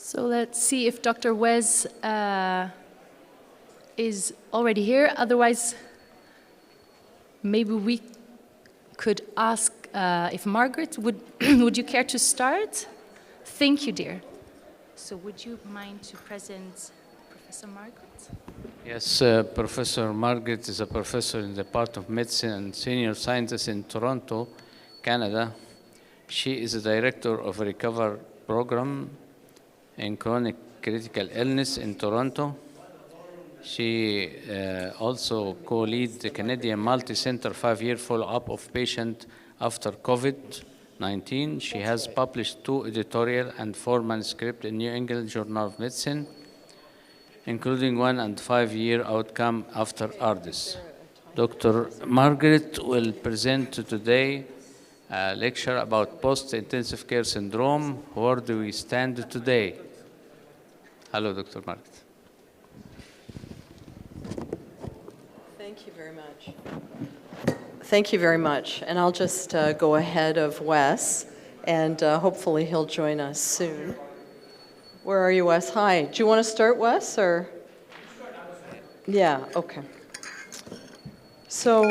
So let's see if Dr. Wes is already here. Otherwise, maybe we could ask if Margaret, would you care to start? Thank you, dear. So would you mind to present Professor Margaret? Yes, Professor Margaret is a professor in the Department of Medicine and senior scientist in Toronto, Canada. She is the director of a recovery program in chronic critical illness in Toronto. She also co-leads the Canadian Multi-Center 5-year follow-up of patients after COVID-19. She has published 2 editorial and 4 manuscripts in New England Journal of Medicine, including 1 and 5-year outcome after ARDS. Dr. Margaret will present today a lecture about post-intensive care syndrome. Where do we stand today? Hello, Dr. Margaret. Thank you very much. Thank you very much. And I'll just go ahead of Wes, and hopefully he'll join us soon. Where are you, Wes? Hi. Do you want to start, Wes, or? Yeah, okay. So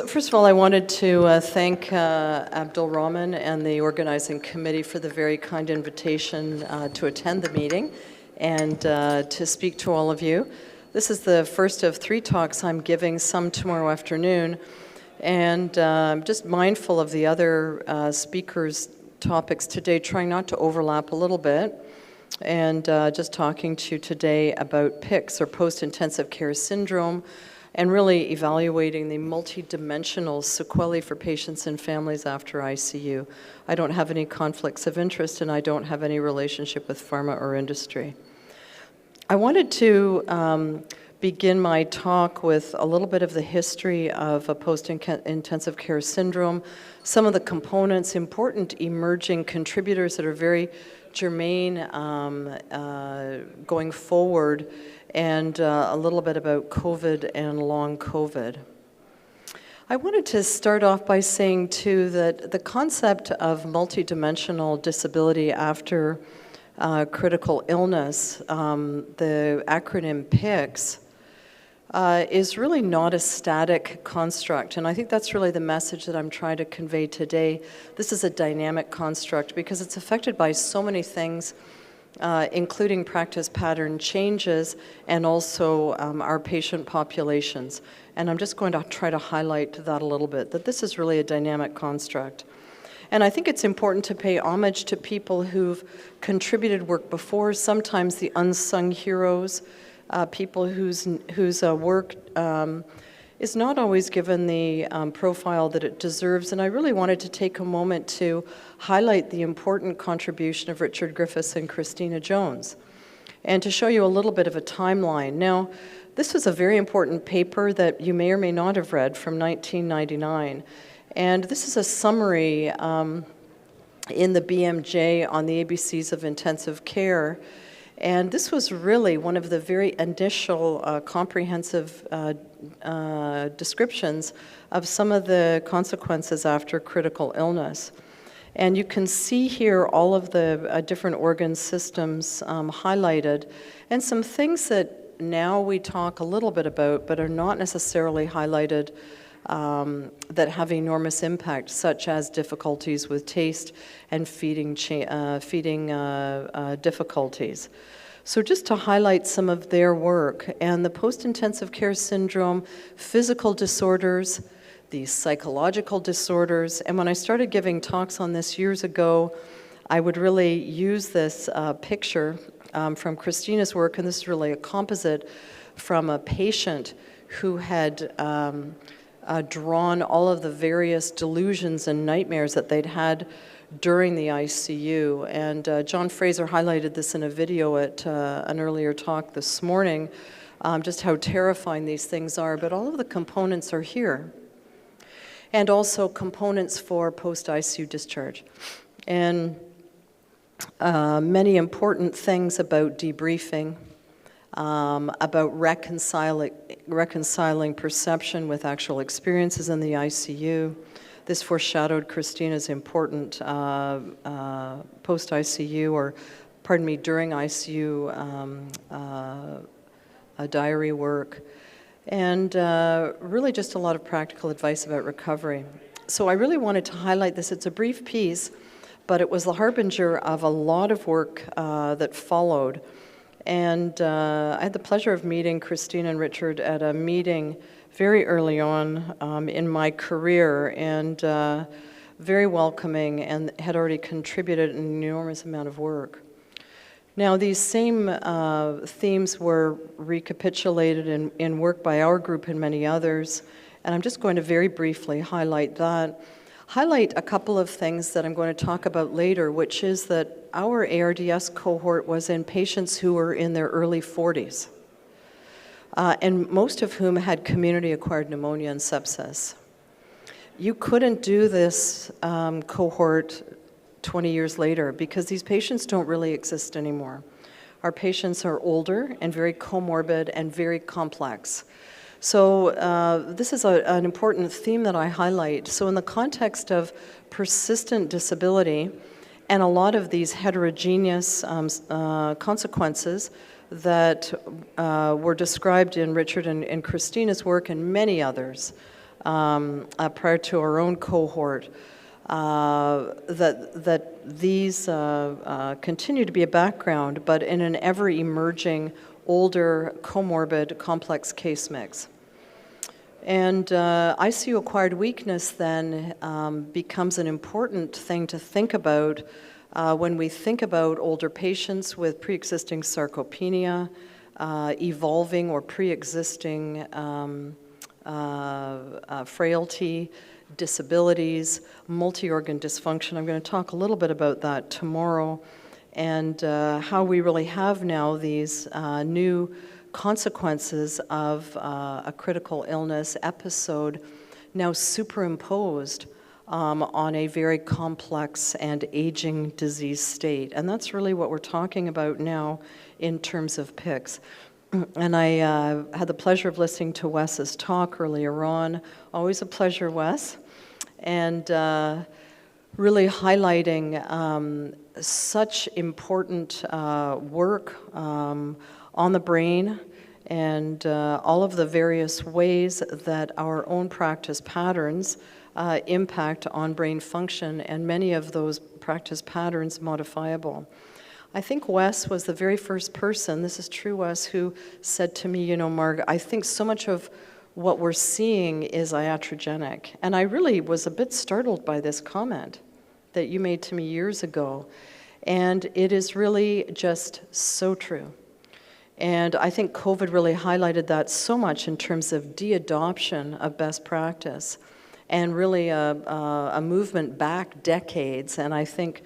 first of all, I wanted to thank Abdul Rahman and the organizing committee for the very kind invitation to attend the meeting and to speak to all of you. This is the first of 3 talks I'm giving, some tomorrow afternoon, and I'm just mindful of the other speakers' topics today, trying not to overlap a little bit, and just talking to you today about PICS, or post-intensive care syndrome, and really evaluating the multidimensional sequelae for patients and families after ICU. I don't have any conflicts of interest, and I don't have any relationship with pharma or industry. I wanted to begin my talk with a little bit of the history of a post-intensive care syndrome, some of the components, important emerging contributors that are very germane going forward, and a little bit about COVID and long COVID. I wanted to start off by saying, too, that the concept of multidimensional disability after critical illness, the acronym PICS, is really not a static construct. And I think that's really the message that I'm trying to convey today. This is a dynamic construct because it's affected by so many things, including practice pattern changes and also our patient populations. And I'm just going to try to highlight that a little bit, that this is really a dynamic construct. And I think it's important to pay homage to people who've contributed work before, sometimes the unsung heroes, people whose work is not always given the profile that it deserves. And I really wanted to take a moment to highlight the important contribution of Richard Griffiths and Christina Jones, and to show you a little bit of a timeline. Now, this was a very important paper that you may or may not have read from 1999. And this is a summary in the BMJ on the ABCs of intensive care. And this was really one of the very initial comprehensive descriptions of some of the consequences after critical illness. And you can see here all of the different organ systems highlighted, and some things that now we talk a little bit about but are not necessarily highlighted that have enormous impact, such as difficulties with taste and feeding difficulties. So just to highlight some of their work, and the post-intensive care syndrome, physical disorders, the psychological disorders, and when I started giving talks on this years ago, I would really use this picture from Christina's work, and this is really a composite from a patient who had drawn all of the various delusions and nightmares that they'd had during the ICU. And John Fraser highlighted this in a video at an earlier talk this morning, just how terrifying these things are, but all of the components are here. And also components for post-ICU discharge. And many important things about debriefing, about reconciling perception with actual experiences in the ICU. This foreshadowed Christina's important post-ICU or during ICU diary work, and really just a lot of practical advice about recovery. So I really wanted to highlight this. It's a brief piece, but it was the harbinger of a lot of work that followed. And I had the pleasure of meeting Christine and Richard at a meeting very early on in my career, and very welcoming, and had already contributed an enormous amount of work. Now, these same themes were recapitulated in work by our group and many others, and I'm just going to very briefly highlight that. Highlight a couple of things that I'm going to talk about later, which is that our ARDS cohort was in patients who were in their early 40s, and most of whom had community-acquired pneumonia and sepsis. You couldn't do this cohort 20 years later because these patients don't really exist anymore. Our patients are older and very comorbid and very complex. So this is an important theme that I highlight. So in the context of persistent disability and a lot of these heterogeneous consequences that were described in Richard and Christina's work and many others prior to our own cohort, that these continue to be a background, but in an ever-emerging, older, comorbid, complex case mix. And ICU-acquired weakness then becomes an important thing to think about when we think about older patients with pre-existing sarcopenia, evolving or pre-existing frailty, disabilities, multi-organ dysfunction. I'm going to talk a little bit about that tomorrow, and how we really have now these new consequences of a critical illness episode now superimposed on a very complex and aging disease state. And that's really what we're talking about now in terms of PICS. And I had the pleasure of listening to Wes's talk earlier on. Always a pleasure, Wes. And really highlighting such important work on the brain and all of the various ways that our own practice patterns impact on brain function, and many of those practice patterns modifiable. I think Wes was the very first person, this is true, Wes, who said to me, you know, Marg, I think so much of what we're seeing is iatrogenic. And I really was a bit startled by this comment that you made to me years ago. And it is really just so true. And I think COVID really highlighted that so much in terms of de-adoption of best practice and really a movement back decades. And I think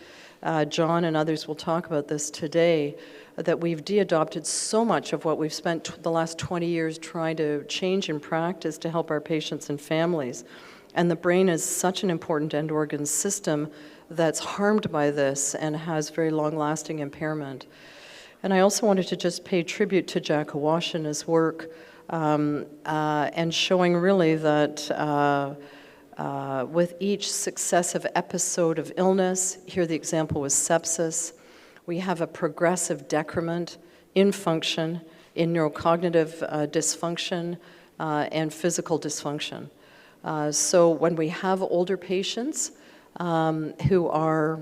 John and others will talk about this today, that we've de-adopted so much of what we've spent the last 20 years trying to change in practice to help our patients and families. And the brain is such an important end organ system that's harmed by this and has very long-lasting impairment. And I also wanted to just pay tribute to Jack Awash and his work and showing really that with each successive episode of illness, here the example was sepsis, we have a progressive decrement in function, in neurocognitive dysfunction and physical dysfunction. So when we have older patients who are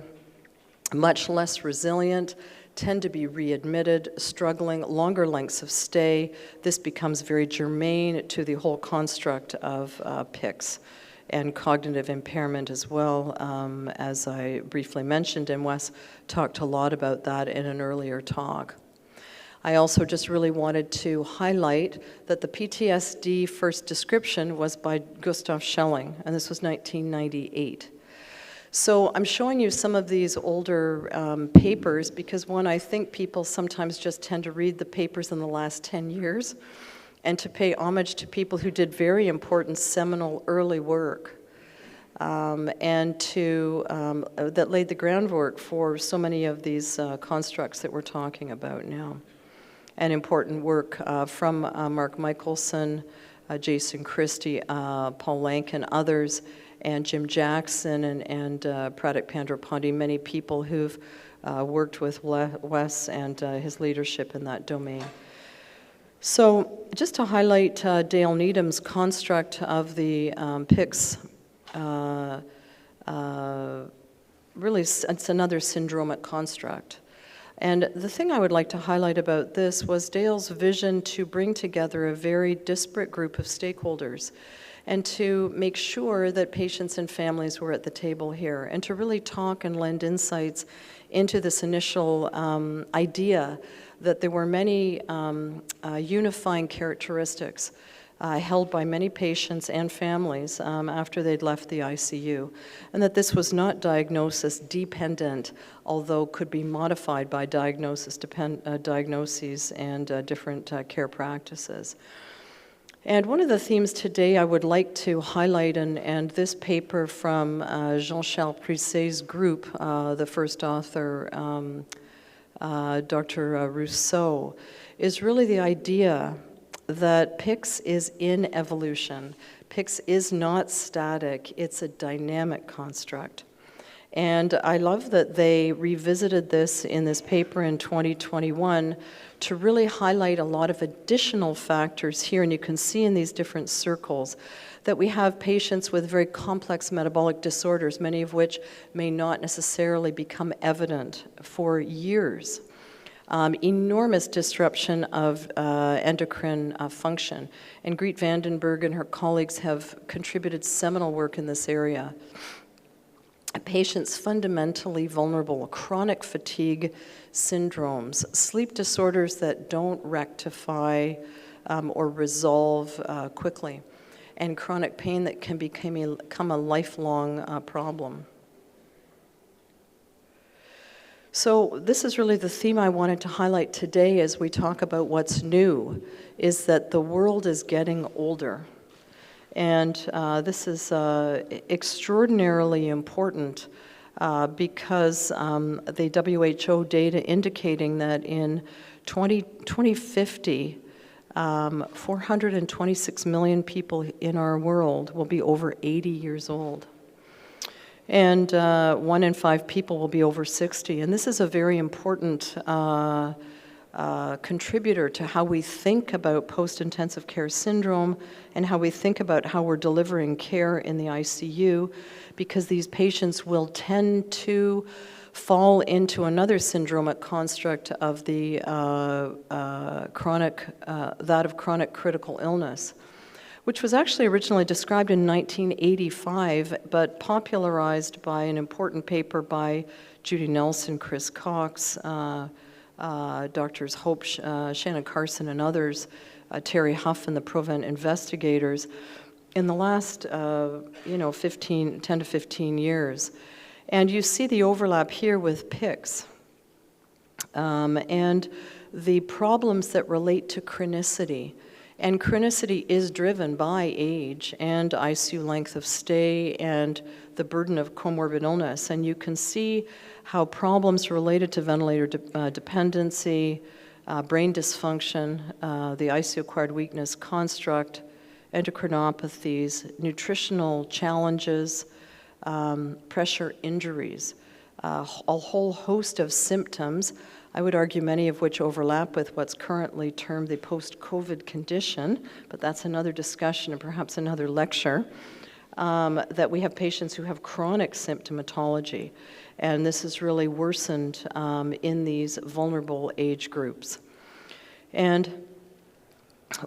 much less resilient, tend to be readmitted, struggling, longer lengths of stay, this becomes very germane to the whole construct of PICS and cognitive impairment as well, as I briefly mentioned, and Wes talked a lot about that in an earlier talk. I also just really wanted to highlight that the PTSD first description was by Gustav Schelling, and this was 1998. So I'm showing you some of these older papers because, one, I think people sometimes just tend to read the papers in the last 10 years and to pay homage to people who did very important seminal early work and to that laid the groundwork for so many of these constructs that we're talking about now. And important work from Mark Michelson, Jason Christie, Paul Lank, and others. and Jim Jackson and Pradip Pandropati, many people who've worked with Wes and his leadership in that domain. So just to highlight Dale Needham's construct of the PICS, really it's another syndromic construct. And the thing I would like to highlight about this was Dale's vision to bring together a very disparate group of stakeholders and to make sure that patients and families were at the table here, and to really talk and lend insights into this initial idea that there were many unifying characteristics held by many patients and families after they'd left the ICU, and that this was not diagnosis dependent, although could be modified by diagnoses and different care practices. And one of the themes today I would like to highlight, and this paper from Jean-Charles Prisset's group, the first author, Dr. Rousseau, is really the idea that PICS is in evolution. PICS is not static, it's a dynamic construct. And I love that they revisited this in this paper in 2021 to really highlight a lot of additional factors here. And you can see in these different circles that we have patients with very complex metabolic disorders, many of which may not necessarily become evident for years. Enormous disruption of endocrine function. And Greet Vandenberg and her colleagues have contributed seminal work in this area. Patients fundamentally vulnerable, chronic fatigue syndromes, sleep disorders that don't rectify or resolve quickly, and chronic pain that can become a lifelong problem. So this is really the theme I wanted to highlight today as we talk about what's new, is that the world is getting older. And this is extraordinarily important because the WHO data indicating that in 2050, 426 million people in our world will be over 80 years old. And 1 in 5 people will be over 60. And this is a very important contributor to how we think about post-intensive care syndrome and how we think about how we're delivering care in the ICU, because these patients will tend to fall into another syndromic construct of the chronic critical illness, which was actually originally described in 1985, but popularized by an important paper by Judy Nelson, Chris Cox, Doctors Hope, Shannon Carson, and others, Terry Huff and the Provent investigators, in the last 10 to 15 years. And you see the overlap here with PICS and the problems that relate to chronicity. And chronicity is driven by age and ICU length of stay and the burden of comorbid illness. And you can see how problems related to ventilator dependency, brain dysfunction, the ICU-acquired weakness construct, endocrinopathies, nutritional challenges, pressure injuries, a whole host of symptoms, I would argue many of which overlap with what's currently termed the post-COVID condition, but that's another discussion and perhaps another lecture, that we have patients who have chronic symptomatology, and this is really worsened in these vulnerable age groups. And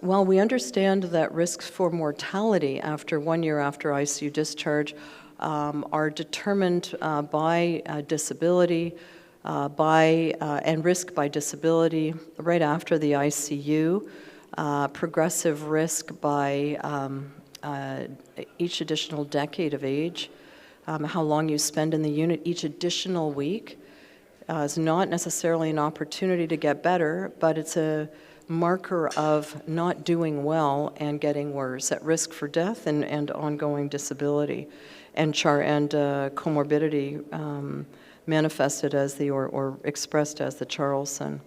while we understand that risks for mortality after 1 year after ICU discharge are determined by disability, and risk by disability right after the ICU, progressive risk by each additional decade of age, how long you spend in the unit each additional week is not necessarily an opportunity to get better, but it's a marker of not doing well and getting worse, at risk for death and ongoing disability and comorbidity manifested as or expressed as the Charlson.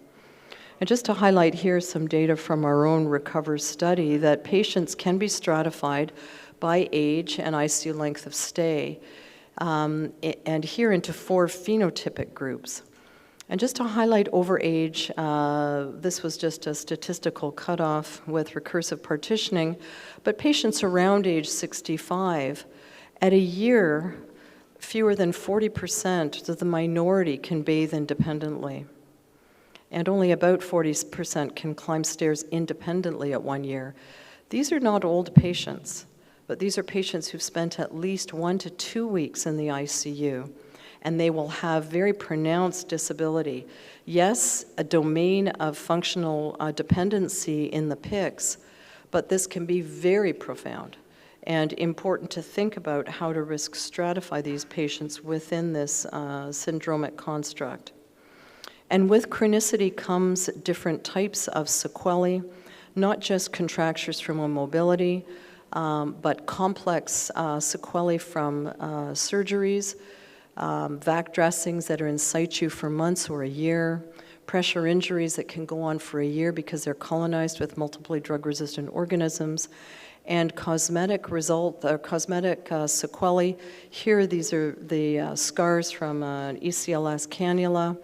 And just to highlight here some data from our own RECOVER study, that patients can be stratified by age and ICU length of stay, and here into 4 phenotypic groups. And just to highlight over age, this was just a statistical cutoff with recursive partitioning, but patients around age 65, at a year, fewer than 40% of the minority can bathe independently. And only about 40% can climb stairs independently at 1 year. These are not old patients, but these are patients who've spent at least 1 to 2 weeks in the ICU, and they will have very pronounced disability. Yes, a domain of functional dependency in the PICS, but this can be very profound and important to think about how to risk stratify these patients within this syndromic construct. And with chronicity comes different types of sequelae, not just contractures from immobility, but complex sequelae from surgeries, vac dressings that are in situ for months or a year, pressure injuries that can go on for a year because they're colonized with multiply drug-resistant organisms, and cosmetic sequelae. Here, these are the scars from an ECLS cannula,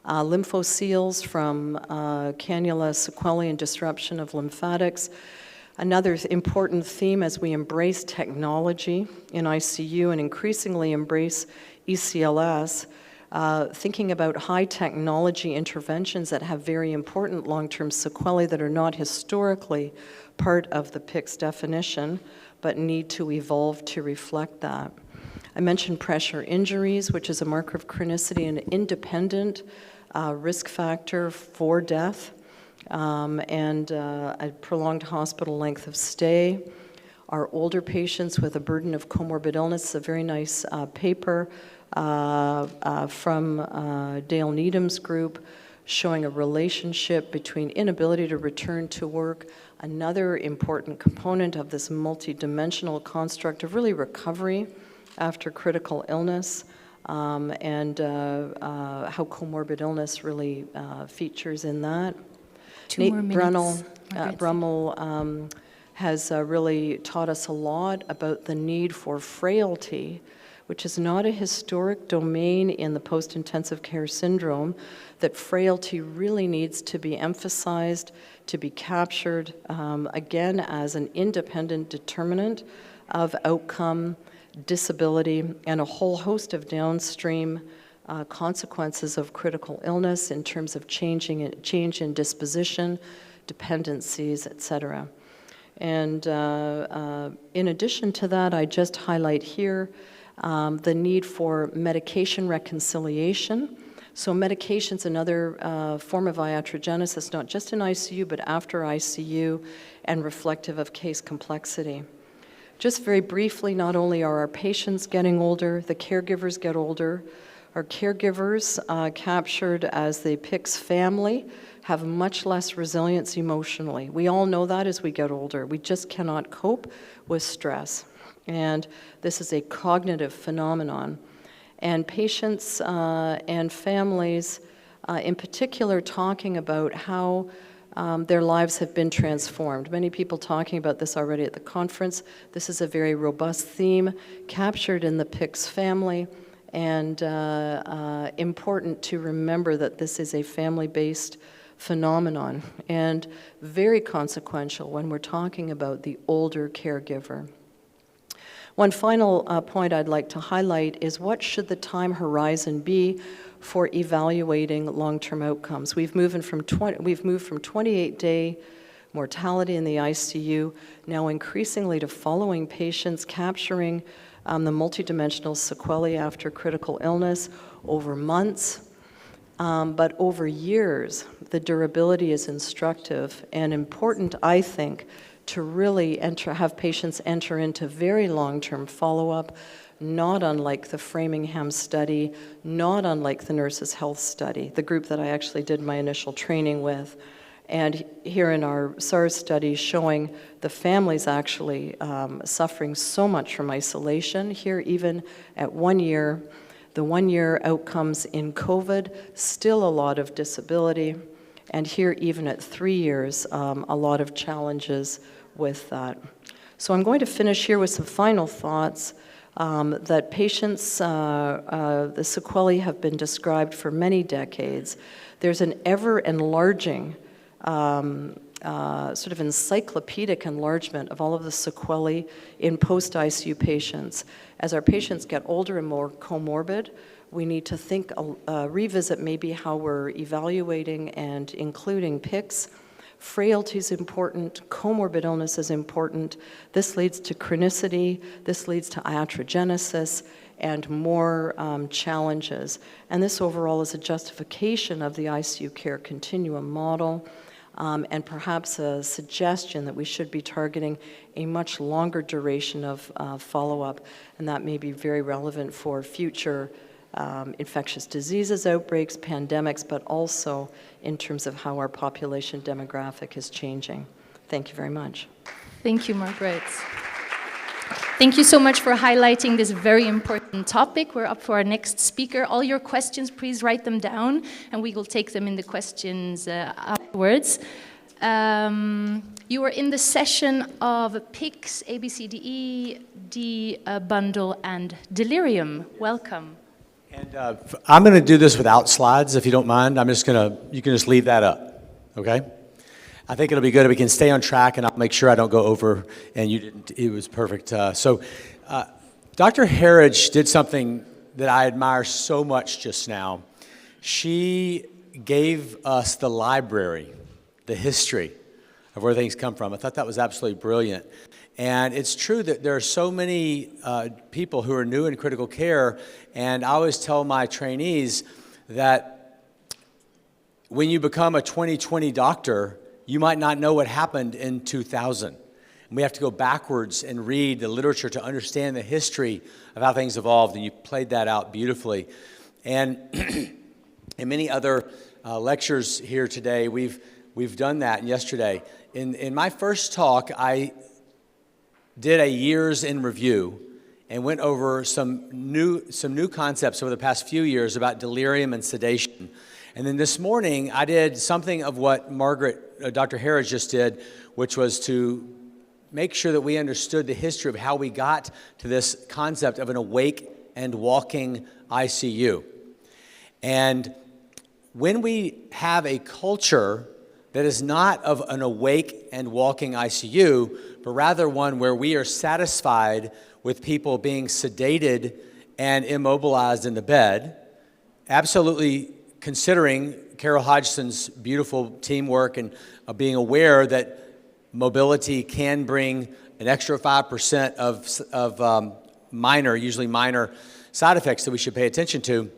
lymphoceles from cannula sequelae and disruption of lymphatics. Another important theme as we embrace technology in ICU and increasingly embrace ECLS, thinking about high technology interventions that have very important long-term sequelae that are not historically part of the PICS definition, but need to evolve to reflect that. I mentioned pressure injuries, which is a marker of chronicity, an independent risk factor for death, and a prolonged hospital length of stay. Our older patients with a burden of comorbid illness, a very nice paper from Dale Needham's group showing a relationship between inability to return to work, another important component of this multidimensional construct of really recovery after critical illness, and how comorbid illness really features in that. Two more minutes, Brummel has really taught us a lot about the need for frailty, which is not a historic domain in the post-intensive care syndrome, that frailty really needs to be emphasized, to be captured, again, as an independent determinant of outcome, disability, and a whole host of downstream consequences of critical illness in terms of change in disposition, dependencies, et cetera. And in addition to that, I just highlight here the need for medication reconciliation. So medication's another form of iatrogenesis, not just in ICU, but after ICU, and reflective of case complexity. Just very briefly, not only are our patients getting older, the caregivers get older. Our caregivers, captured as the PICS family, have much less resilience emotionally. We all know that as we get older. We just cannot cope with stress. And this is a cognitive phenomenon. And patients and families, in particular, talking about how their lives have been transformed. Many people talking about this already at the conference. This is a very robust theme captured in the PICS family, and important to remember that this is a family-based phenomenon and very consequential when we're talking about the older caregiver. One final point I'd like to highlight is what should the time horizon be for evaluating long-term outcomes. We've moved from 28-day mortality in the ICU, now increasingly to following patients, capturing the multidimensional sequelae after critical illness over months, but over years. The durability is instructive and important, I think, to really have patients enter into very long-term follow-up, not unlike the Framingham study, not unlike the Nurses' Health study, the group that I actually did my initial training with. And here in our SARS study showing the families actually suffering so much from isolation. Here, even at 1 year, the 1 year outcomes in COVID, still a lot of disability. And here, even at 3 years, a lot of challenges with that. So I'm going to finish here with some final thoughts. That patients, the sequelae have been described for many decades. There's an ever-enlarging sort of encyclopedic enlargement of all of the sequelae in post-ICU patients. As our patients get older and more comorbid, we need to think, revisit maybe how we're evaluating and including PICS. Frailty is important, comorbid illness is important. This leads to chronicity, this leads to iatrogenesis, and more challenges. And this overall is a justification of the ICU care continuum model, and perhaps a suggestion that we should be targeting a much longer duration of follow-up, and that may be very relevant for future infectious diseases outbreaks, pandemics, but also in terms of how our population demographic is changing. Thank you very much. Thank you, Margaret. Thank you so much for highlighting this very important topic. We're up for our next speaker. All your questions, please write them down, and we will take them in the questions afterwards. You are in the session of PICS, ABCDE, D bundle, and delirium. Welcome. And I'm going to do this without slides, if you don't mind. You can just leave that up, okay? I think it'll be good if we can stay on track, and I'll make sure I don't go over, and you didn't. It was perfect. Dr. Harridge did something that I admire so much just now. She gave us the library, the history of where things come from. I thought that was absolutely brilliant. And it's true that there are so many people who are new in critical care, and I always tell my trainees that when you become a 2020 doctor, you might not know what happened in 2000. And we have to go backwards and read the literature to understand the history of how things evolved, and you played that out beautifully. And in many other lectures here today, we've done that, and yesterday. In my first talk, I did a years in review and went over some new concepts over the past few years about delirium and sedation. And then this morning, I did something of what Dr. Harridge just did, which was to make sure that we understood the history of how we got to this concept of an awake and walking ICU. And when we have a culture that is not of an awake and walking ICU, but rather one where we are satisfied with people being sedated and immobilized in the bed, absolutely considering Carol Hodgson's beautiful teamwork and being aware that mobility can bring an extra 5% of usually minor side effects that we should pay attention to,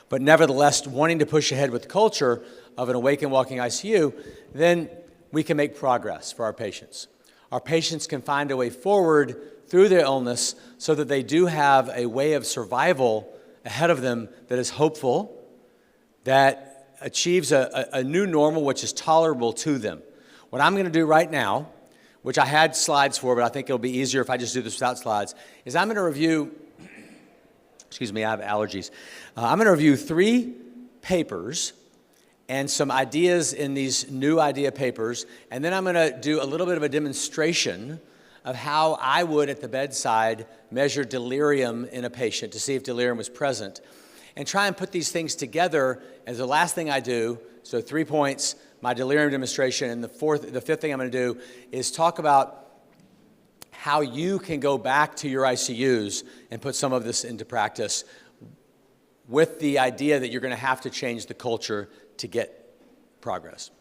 but nevertheless wanting to push ahead with the culture of an awake and walking ICU, then we can make progress for our patients. Our patients can find a way forward through their illness so that they do have a way of survival ahead of them that is hopeful, that achieves a new normal which is tolerable to them. What I'm going to do right now, which I had slides for, but I think it'll be easier if I just do this without slides, is I'm going to review, excuse me, I have allergies. I'm going to review 3 papers and some ideas in these new idea papers, and then I'm going to do a little bit of a demonstration of how I would at the bedside measure delirium in a patient to see if delirium was present, and try and put these things together as the last thing I do. So 3 points, my delirium demonstration, and the fifth thing I'm going to do is talk about how you can go back to your ICUs and put some of this into practice with the idea that you're going to have to change the culture to get progress.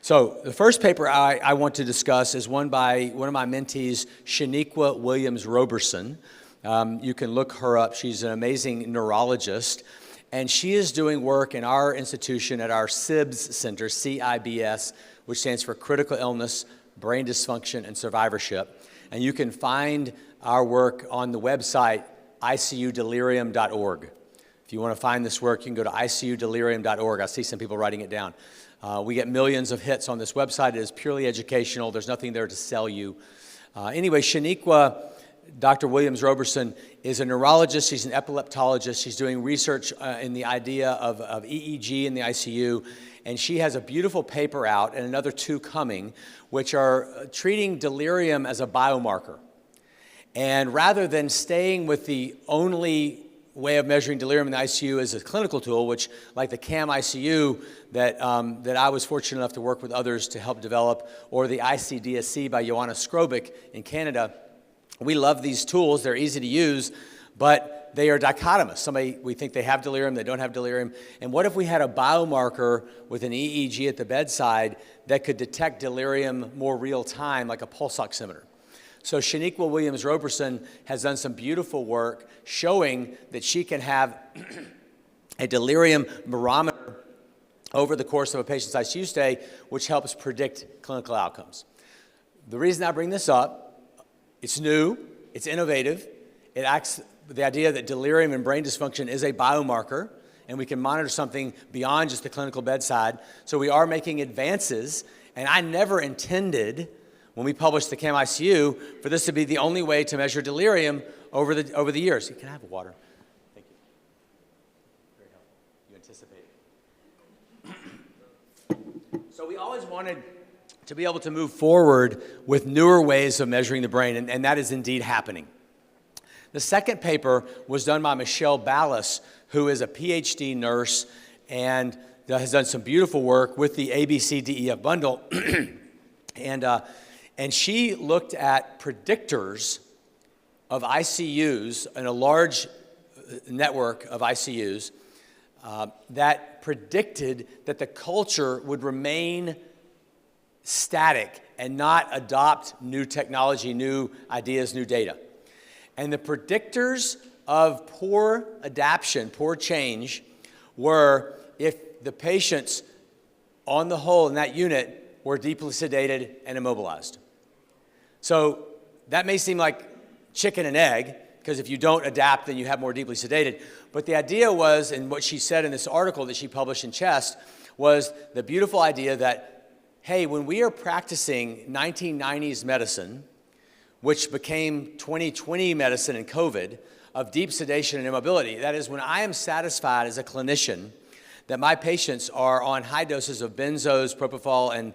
So the first paper I want to discuss is one by one of my mentees, Shaniqua Williams-Roberson. You can look her up. She's an amazing neurologist, and she is doing work in our institution at our CIBS Center, CIBS, which stands for Critical Illness, Brain Dysfunction, and Survivorship. And you can find our work on the website, icudelirium.org. If you want to find this work, you can go to icudelirium.org. I see some people writing it down. We get millions of hits on this website. It is purely educational. There's nothing there to sell you. Anyway, Shaniqua, Dr. Williams-Roberson, is a neurologist. She's an epileptologist. She's doing research in the idea of EEG in the ICU. And she has a beautiful paper out and another 2 coming, which are treating delirium as a biomarker. And rather than staying with the only way of measuring delirium in the ICU as a clinical tool, which like the CAM ICU that I was fortunate enough to work with others to help develop, or the ICDSC by Joanna Skrobik in Canada, we love these tools. They're easy to use, but they are dichotomous. We think they have delirium, they don't have delirium. And what if we had a biomarker with an EEG at the bedside that could detect delirium more real time, like a pulse oximeter? So Shaniqua Williams-Roberson has done some beautiful work showing that she can have a delirium barometer over the course of a patient's ICU stay, which helps predict clinical outcomes. The reason I bring this up, it's new, it's innovative, it acts the idea that delirium and brain dysfunction is a biomarker, and we can monitor something beyond just the clinical bedside. So we are making advances, and I never intended, when we published the CAM ICU, for this to be the only way to measure delirium over the years. Can I have water? Thank you. Very helpful. You anticipate. So we always wanted to be able to move forward with newer ways of measuring the brain, and that is indeed happening. The second paper was done by Michelle Ballas, who is a PhD nurse and has done some beautiful work with the ABCDEF bundle. And she looked at predictors of ICUs in a large network of ICUs that predicted that the culture would remain static and not adopt new technology, new ideas, new data. And the predictors of poor adaptation, poor change, were if the patients on the whole in that unit were deeply sedated and immobilized. So that may seem like chicken and egg, because if you don't adapt, then you have more deeply sedated. But the idea was, and what she said in this article that she published in Chest, was the beautiful idea that, hey, when we are practicing 1990s medicine, which became 2020 medicine and COVID, of deep sedation and immobility, that is, when I am satisfied as a clinician that my patients are on high doses of benzos, propofol, and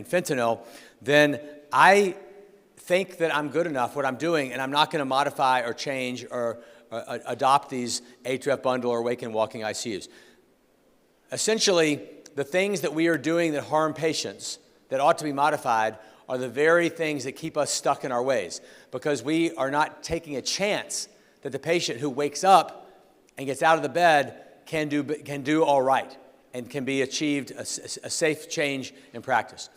fentanyl, then I think that I'm good enough what I'm doing, and I'm not going to modify or change or adopt these A2F bundle or wake and walking ICUs. Essentially, the things that we are doing that harm patients that ought to be modified are the very things that keep us stuck in our ways, because we are not taking a chance that the patient who wakes up and gets out of the bed can do all right and can be achieved a safe change in practice.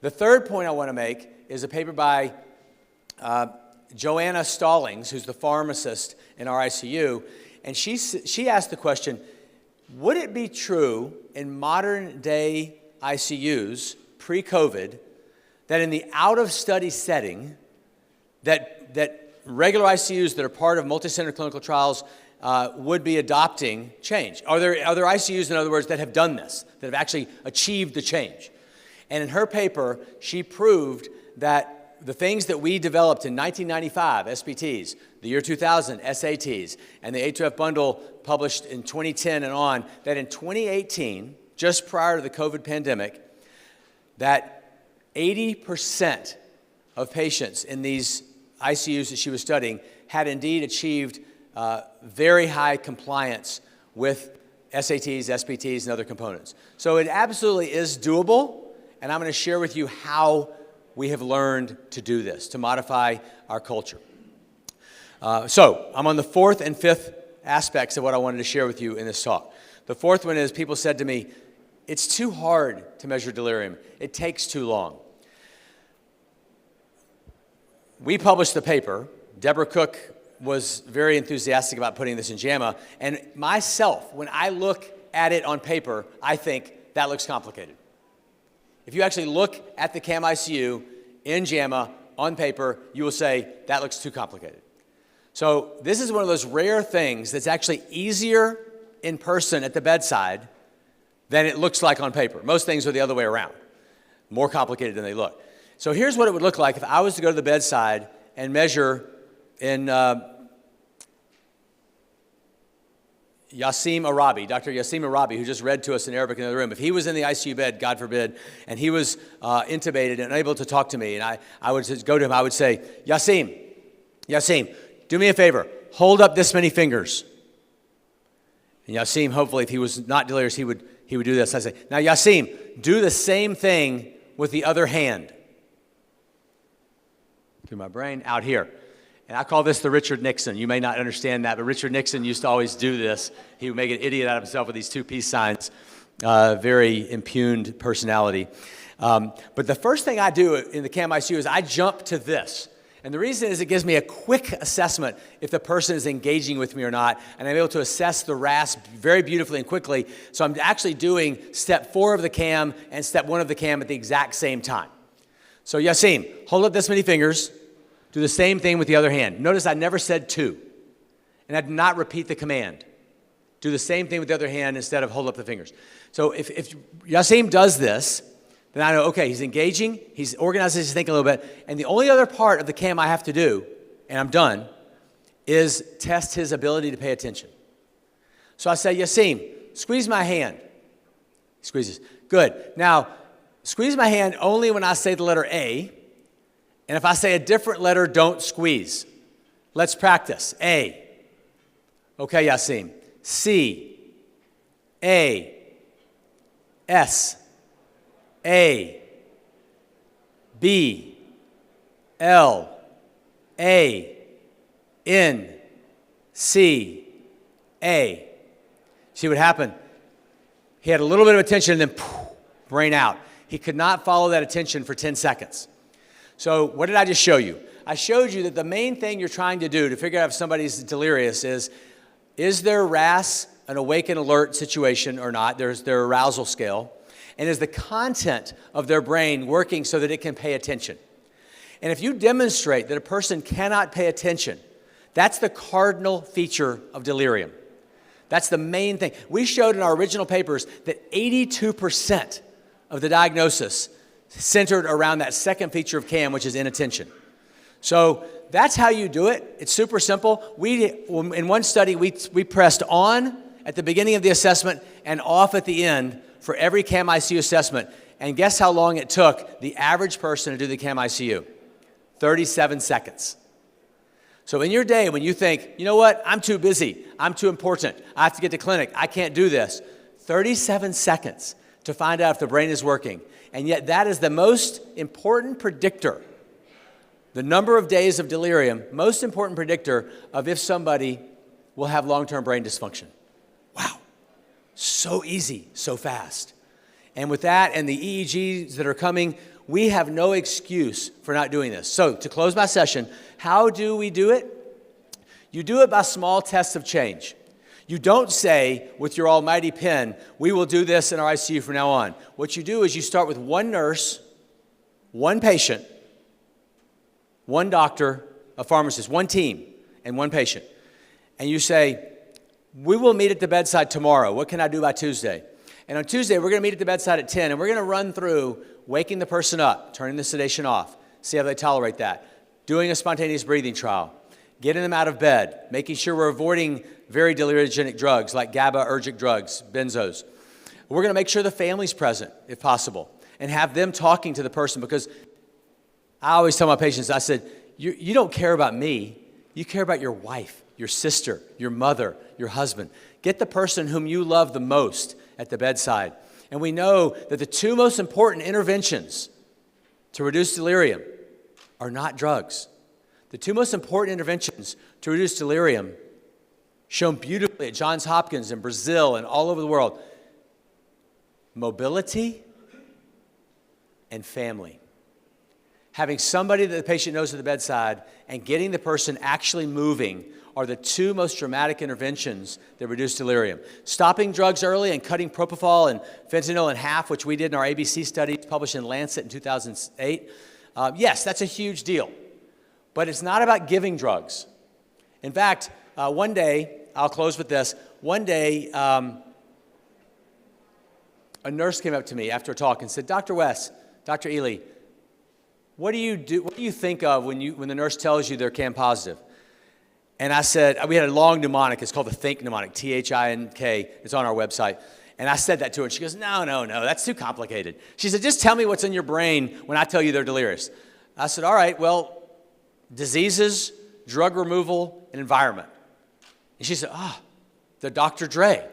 The third point I want to make is a paper by Joanna Stallings, who's the pharmacist in our ICU, and she asked the question, would it be true in modern day ICUs, pre-COVID, that in the out-of-study setting, that regular ICUs that are part of multi-center clinical trials would be adopting change? Are there ICUs, in other words, that have done this, that have actually achieved the change? And in her paper, she proved that the things that we developed in 1995, SBTs, the year 2000, SATs, and the A2F bundle published in 2010 and on, that in 2018, just prior to the COVID pandemic, that 80% of patients in these ICUs that she was studying had indeed achieved very high compliance with SATs, SPTs, and other components. So it absolutely is doable, and I'm going to share with you how we have learned to do this, to modify our culture. So I'm on the fourth and fifth aspects of what I wanted to share with you in this talk. The fourth one is people said to me, it's too hard to measure delirium. It takes too long. We published the paper. Deborah Cook was very enthusiastic about putting this in JAMA. And myself, when I look at it on paper, I think that looks complicated. If you actually look at the CAM ICU in JAMA on paper, you will say, that looks too complicated. So this is one of those rare things that's actually easier in person at the bedside than it looks like on paper. Most things are the other way around, more complicated than they look. So here's what it would look like if I was to go to the bedside and measure in Yassim Arabi, Dr. Yassim Arabi, who just read to us in Arabic in the other room, if he was in the ICU bed, God forbid, and he was intubated and unable to talk to me, and I would just go to him, I would say, Yassim, do me a favor, hold up this many fingers. And Yassim, hopefully, if he was not delirious, he would do this. I say, now Yassim, do the same thing with the other hand. Through my brain, out here. And I call this the Richard Nixon. You may not understand that, but Richard Nixon used to always do this. He would make an idiot out of himself with these two peace signs. Very impugned personality. But the first thing I do in the CAM ICU is I jump to this. And the reason is it gives me a quick assessment if the person is engaging with me or not, and I'm able to assess the RAS very beautifully and quickly. So I'm actually doing step 4 of the CAM and step 1 of the CAM at the exact same time. So Yassim, hold up this many fingers. Do the same thing with the other hand. Notice I never said 2, and I did not repeat the command. Do the same thing with the other hand instead of hold up the fingers. So if Yassim does this, then I know, okay, he's engaging, he's organizing his thinking a little bit, and the only other part of the CAM I have to do, and I'm done, is test his ability to pay attention. So I say, Yassim, squeeze my hand. He squeezes. Good. Now, squeeze my hand only when I say the letter A, and if I say a different letter, don't squeeze. Let's practice. A. Okay, Yassim. C. A. S. A. B. L. A. N. C. A. See what happened? He had a little bit of attention and then poof, brain out. He could not follow that attention for 10 seconds. So what did I just show you? I showed you that the main thing you're trying to do to figure out if somebody's delirious is their RAS an awake and alert situation or not? There's their arousal scale. And is the content of their brain working so that it can pay attention? And if you demonstrate that a person cannot pay attention, that's the cardinal feature of delirium. That's the main thing. We showed in our original papers that 82% of the diagnosis centered around that second feature of CAM, which is inattention. So that's how you do it. It's super simple. In one study, we pressed on at the beginning of the assessment and off at the end for every CAM ICU assessment. And guess how long it took the average person to do the CAM ICU? 37 seconds. So in your day, when you think, you know what, I'm too busy, I'm too important, I have to get to clinic, I can't do this, 37 seconds to find out if the brain is working. And yet that is the most important predictor, the number of days of delirium, most important predictor of if somebody will have long-term brain dysfunction. Wow, so easy, so fast. And with that and the EEGs that are coming, we have no excuse for not doing this. So to close my session, how do we do it? You do it by small tests of change. You don't say with your almighty pen, we will do this in our ICU from now on. What you do is you start with one nurse, one patient, one doctor, a pharmacist, one team, and one patient. And you say, we will meet at the bedside tomorrow. What can I do by Tuesday? And on Tuesday, we're going to meet at the bedside at 10, and we're going to run through waking the person up, turning the sedation off, see how they tolerate that, doing a spontaneous breathing trial, getting them out of bed, making sure we're avoiding very deliriogenic drugs like GABAergic drugs, benzos. We're going to make sure the family's present, if possible, and have them talking to the person, because I always tell my patients, I said, you don't care about me, you care about your wife, your sister, your mother, your husband. Get the person whom you love the most at the bedside. And we know that the two most important interventions to reduce delirium are not drugs. The two most important interventions to reduce delirium, shown beautifully at Johns Hopkins and Brazil and all over the world, mobility and family. Having somebody that the patient knows at the bedside and getting the person actually moving are the two most dramatic interventions that reduce delirium. Stopping drugs early and cutting propofol and fentanyl in half, which we did in our ABC study published in Lancet in 2008. Yes, that's a huge deal. But it's not about giving drugs. In fact, one day, I'll close with this. One day, a nurse came up to me after a talk and said, Dr. West, Dr. Ely, what do you think of when the nurse tells you they're CAM positive? And I said, we had a long mnemonic. It's called the Think mnemonic, T-H-I-N-K. It's on our website. And I said that to her, and she goes, no, that's too complicated. She said, just tell me what's in your brain when I tell you they're delirious. I said, all right, well, diseases, drug removal, and environment. And she said, they're Dr. Dre.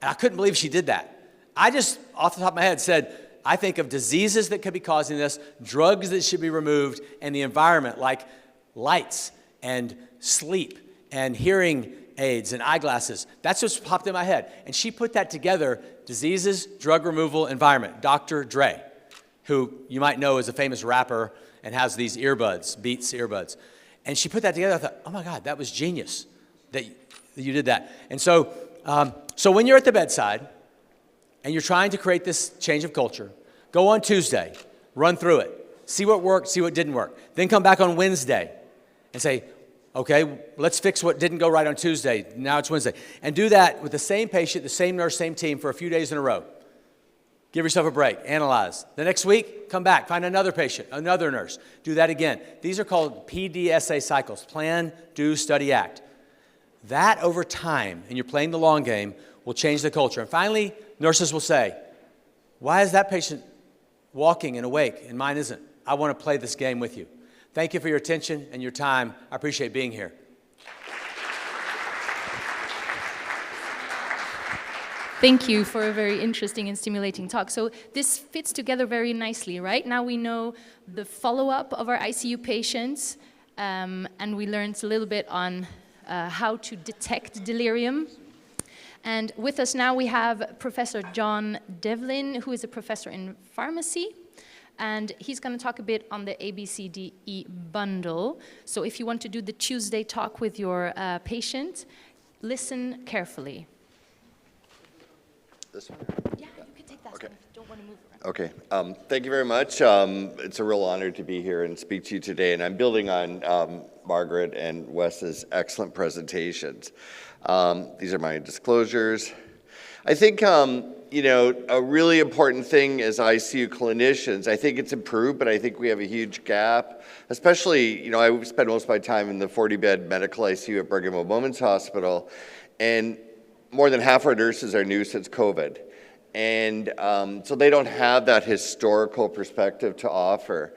And I couldn't believe she did that. I just, off the top of my head, said, I think of diseases that could be causing this, drugs that should be removed, and the environment, like lights and sleep and hearing aids and eyeglasses. That's what's popped in my head. And she put that together, diseases, drug removal, environment, Dr. Dre, who you might know is a famous rapper and has these earbuds, Beats earbuds. And she put that together. I thought, oh my God, that was genius that you did that. And so, so when you're at the bedside and you're trying to create this change of culture, go on Tuesday, run through it, see what worked, see what didn't work. Then come back on Wednesday and say, okay, let's fix what didn't go right on Tuesday. Now it's Wednesday. And do that with the same patient, the same nurse, same team for a few days in a row. Give yourself a break. Analyze. The next week, come back. Find another patient, another nurse. Do that again. These are called PDSA cycles. Plan, do, study, act. That over time, and you're playing the long game, will change the culture. And finally, nurses will say, why is that patient walking and awake and mine isn't? I want to play this game with you. Thank you for your attention and your time. I appreciate being here. Thank you for a very interesting and stimulating talk. So this fits together very nicely, right? Now we know the follow-up of our ICU patients, and we learned a little bit on how to detect delirium. And with us now we have Professor John Devlin, who is a professor in pharmacy. And he's going to talk a bit on the ABCDE bundle. So if you want to do the Tuesday talk with your patient, listen carefully. This one? Yeah, you can take that Okay. one if you don't want to move around. Okay. Thank you very much. It's a real honor to be here and speak to you today. And I'm building on Margaret and Wes's excellent presentations. These are my disclosures. I think, you know, a really important thing as ICU clinicians, I think it's improved, but I think we have a huge gap. Especially, you know, I spend most of my time in the 40-bed medical ICU at Brigham and Women's Hospital, and more than half our nurses are new since COVID. And so they don't have that historical perspective to offer.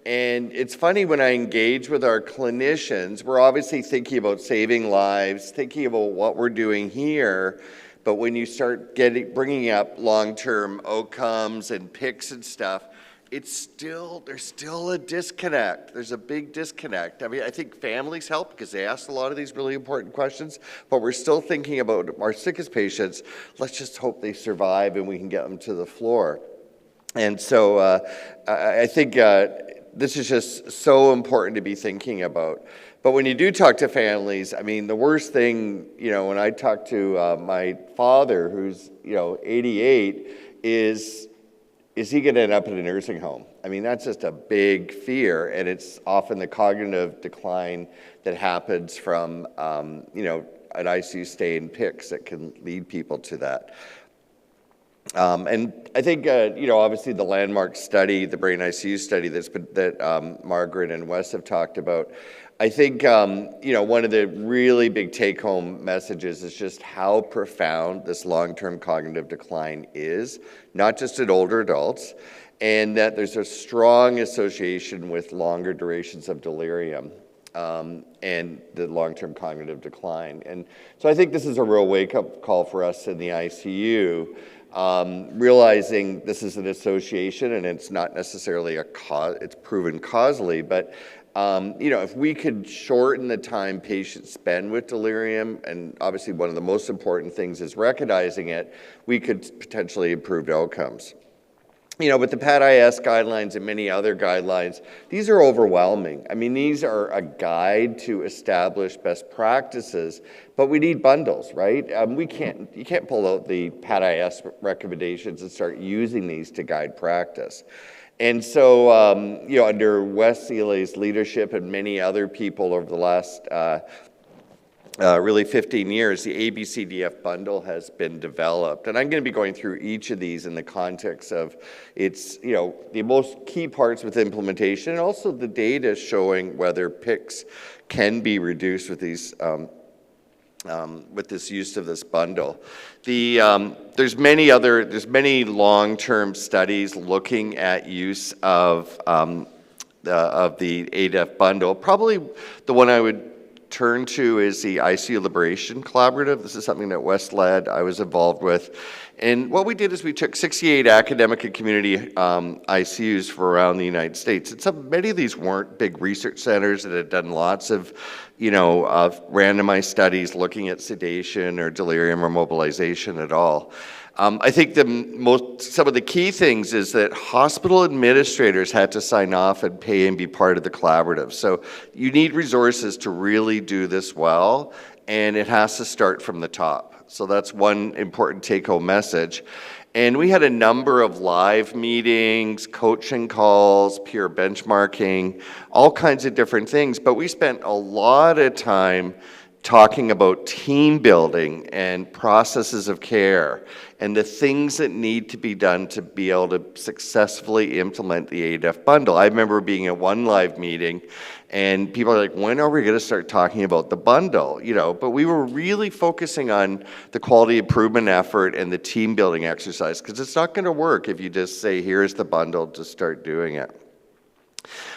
And it's funny when I engage with our clinicians, we're obviously thinking about saving lives, thinking about what we're doing here, but when you start bringing up long-term outcomes and PICS and stuff, there's still a disconnect. There's a big disconnect. I mean, I think families help because they ask a lot of these really important questions, but we're still thinking about our sickest patients. Let's just hope they survive and we can get them to the floor. And so I think this is just so important to be thinking about. But when you do talk to families, I mean, the worst thing, you know, when I talk to my father, who's, you know, 88, is he going to end up in a nursing home? I mean, that's just a big fear, and it's often the cognitive decline that happens from, you know, an ICU stay in PICS that can lead people to that. And I think, you know, obviously the landmark study, the brain ICU study that Margaret and Wes have talked about, I think, you know, one of the really big take-home messages is just how profound this long-term cognitive decline is, not just in older adults, and that there's a strong association with longer durations of delirium and the long-term cognitive decline. And so I think this is a real wake-up call for us in the ICU, realizing this is an association and it's not necessarily a cause, it's proven causally, but you know, if we could shorten the time patients spend with delirium, and obviously one of the most important things is recognizing it, we could potentially improve outcomes. You know, but the PAD-IS guidelines and many other guidelines, these are overwhelming. I mean, these are a guide to establish best practices, but we need bundles, right? You can't pull out the PAD-IS recommendations and start using these to guide practice. And so, you know, under Wes Seeley's leadership and many other people over the last really 15 years, the ABCDF bundle has been developed. And I'm going to be going through each of these in the context of its, the most key parts with implementation, and also the data showing whether PICs can be reduced with these with this use of this bundle. There's many long-term studies looking at use of the ADF bundle. Probably the one I would turn to is the ICU Liberation Collaborative. This is something that Wes led, I was involved with. And what we did is we took 68 academic and community ICUs for around the United States. And many of these weren't big research centers that had done lots of, randomized studies looking at sedation or delirium or mobilization at all. I think some of the key things is that hospital administrators had to sign off and pay and be part of the collaborative. So you need resources to really do this well, and it has to start from the top. So that's one important take-home message. And we had a number of live meetings, coaching calls, peer benchmarking, all kinds of different things. But we spent a lot of time talking about team building and processes of care and the things that need to be done to be able to successfully implement the ADF bundle. I remember being at one live meeting and people are like, when are we going to start talking about the bundle? But we were really focusing on the quality improvement effort and the team building exercise, because it's not going to work if you just say, here's the bundle, to start doing it.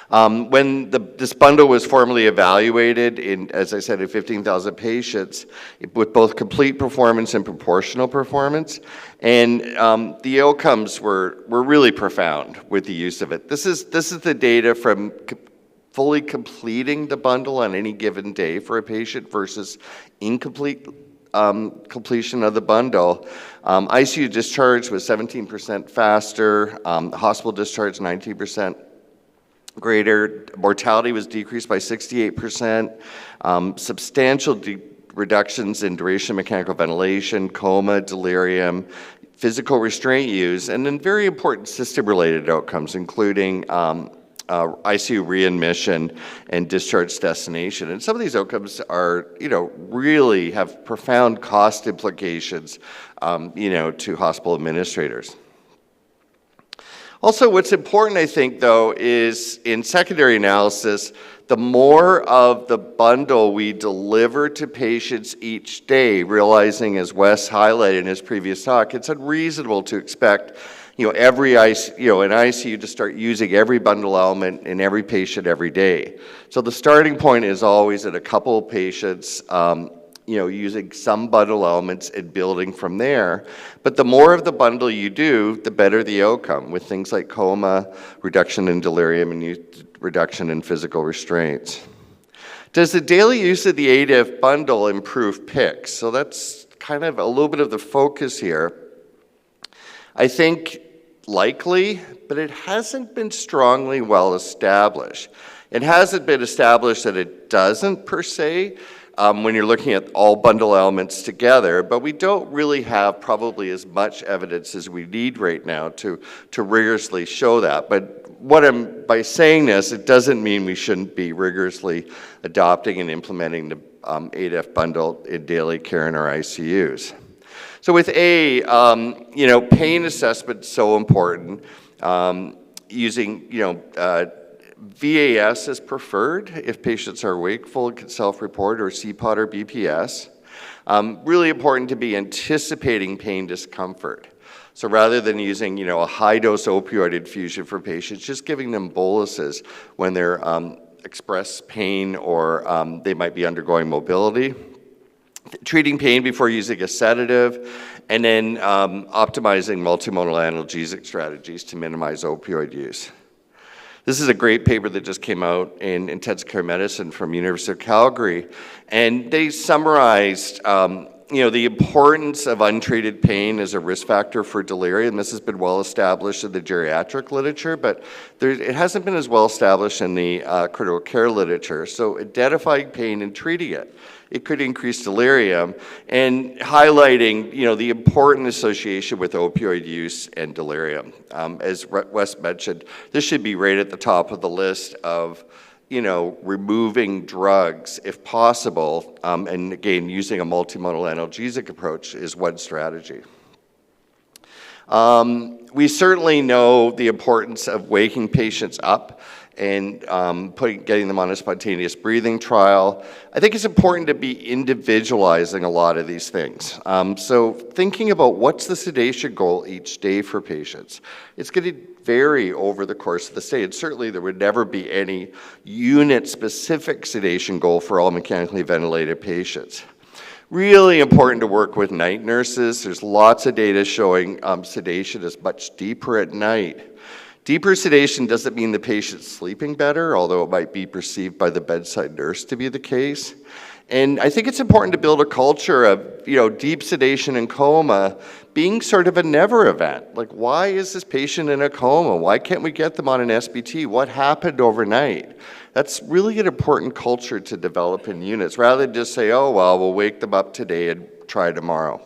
When this bundle was formally evaluated in, as I said, in 15,000 patients, with both complete performance and proportional performance, and the outcomes were really profound with the use of it. This is the data from fully completing the bundle on any given day for a patient versus incomplete completion of the bundle. ICU discharge was 17% faster, hospital discharge 19% greater, mortality was decreased by 68%, substantial reductions in duration of mechanical ventilation, coma, delirium, physical restraint use, and then very important system-related outcomes, including ICU readmission and discharge destination. And some of these outcomes are, really have profound cost implications, to hospital administrators. Also, what's important, I think, though, is in secondary analysis, the more of the bundle we deliver to patients each day, realizing, as Wes highlighted in his previous talk, it's unreasonable to expect, an ICU to start using every bundle element in every patient every day. So the starting point is always at a couple of patients, using some bundle elements and building from there. But the more of the bundle you do, the better the outcome, with things like coma, reduction in delirium, and reduction in physical restraints. Does the daily use of the ADF bundle improve PICs? So that's kind of a little bit of the focus here. I think likely, but it hasn't been strongly well established. It hasn't been established that it doesn't per se, when you're looking at all bundle elements together, but we don't really have probably as much evidence as we need right now to rigorously show that. But by saying this, it doesn't mean we shouldn't be rigorously adopting and implementing the ADF bundle in daily care in our ICUs. So with pain assessment is so important. Using, VAS is preferred if patients are wakeful and can self-report, or CPOT or BPS. Really important to be anticipating pain discomfort. So rather than using, a high-dose opioid infusion for patients, just giving them boluses when they're express pain or they might be undergoing mobility. Treating pain before using a sedative, and then optimizing multimodal analgesic strategies to minimize opioid use. This is a great paper that just came out in intensive care medicine from University of Calgary, and they summarized the importance of untreated pain as a risk factor for delirium. This has been well established in the geriatric literature, but it hasn't been as well established in the critical care literature. So identifying pain and treating it could increase delirium, and highlighting, the important association with opioid use and delirium. As Wes mentioned, this should be right at the top of the list of, removing drugs if possible, and again, using a multimodal analgesic approach is one strategy. We certainly know the importance of waking patients up and getting them on a spontaneous breathing trial. I think it's important to be individualizing a lot of these things. So thinking about what's the sedation goal each day for patients. It's going to vary over the course of the stay, and certainly there would never be any unit-specific sedation goal for all mechanically ventilated patients. Really important to work with night nurses. There's lots of data showing sedation is much deeper at night. Deeper sedation doesn't mean the patient's sleeping better, although it might be perceived by the bedside nurse to be the case. And I think it's important to build a culture of, deep sedation and coma being sort of a never event. Like, why is this patient in a coma? Why can't we get them on an SBT? What happened overnight? That's really an important culture to develop in units, rather than just say, oh, well, we'll wake them up today and try tomorrow.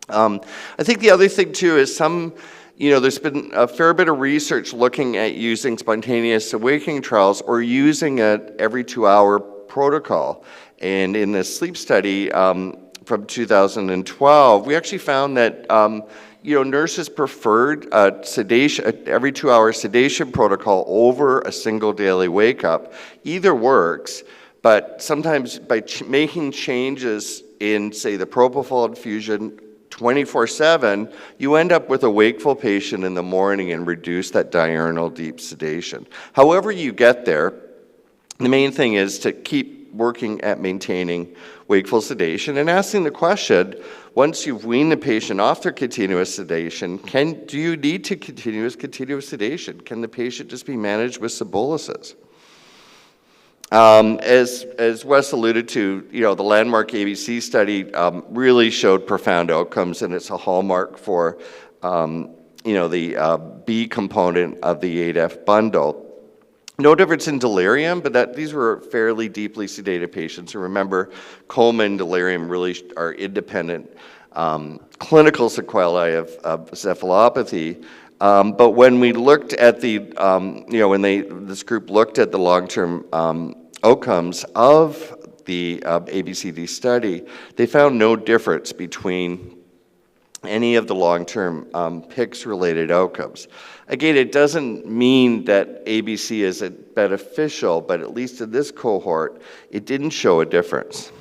I think the other thing, too, is there's been a fair bit of research looking at using spontaneous awakening trials or using an every 2-hour protocol. And in this sleep study from 2012, we actually found that nurses preferred every 2-hour sedation protocol over a single daily wake up. Either works, but sometimes by making changes in, say, the propofol infusion 24/7, you end up with a wakeful patient in the morning and reduce that diurnal deep sedation. However you get there, the main thing is to keep working at maintaining wakeful sedation and asking the question, once you've weaned the patient off their continuous sedation, do you need to continuous sedation? Can the patient just be managed with boluses? As Wes alluded to, the landmark ABC study really showed profound outcomes, and it's a hallmark for, the B component of the 8F bundle. No difference in delirium, but these were fairly deeply sedated patients. And remember, coma and delirium really are independent clinical sequelae of encephalopathy. But when we looked at this group looked at the long-term outcomes of the ABCD study, they found no difference between any of the long-term PICS-related outcomes. Again, it doesn't mean that ABC isn't beneficial, but at least in this cohort, it didn't show a difference.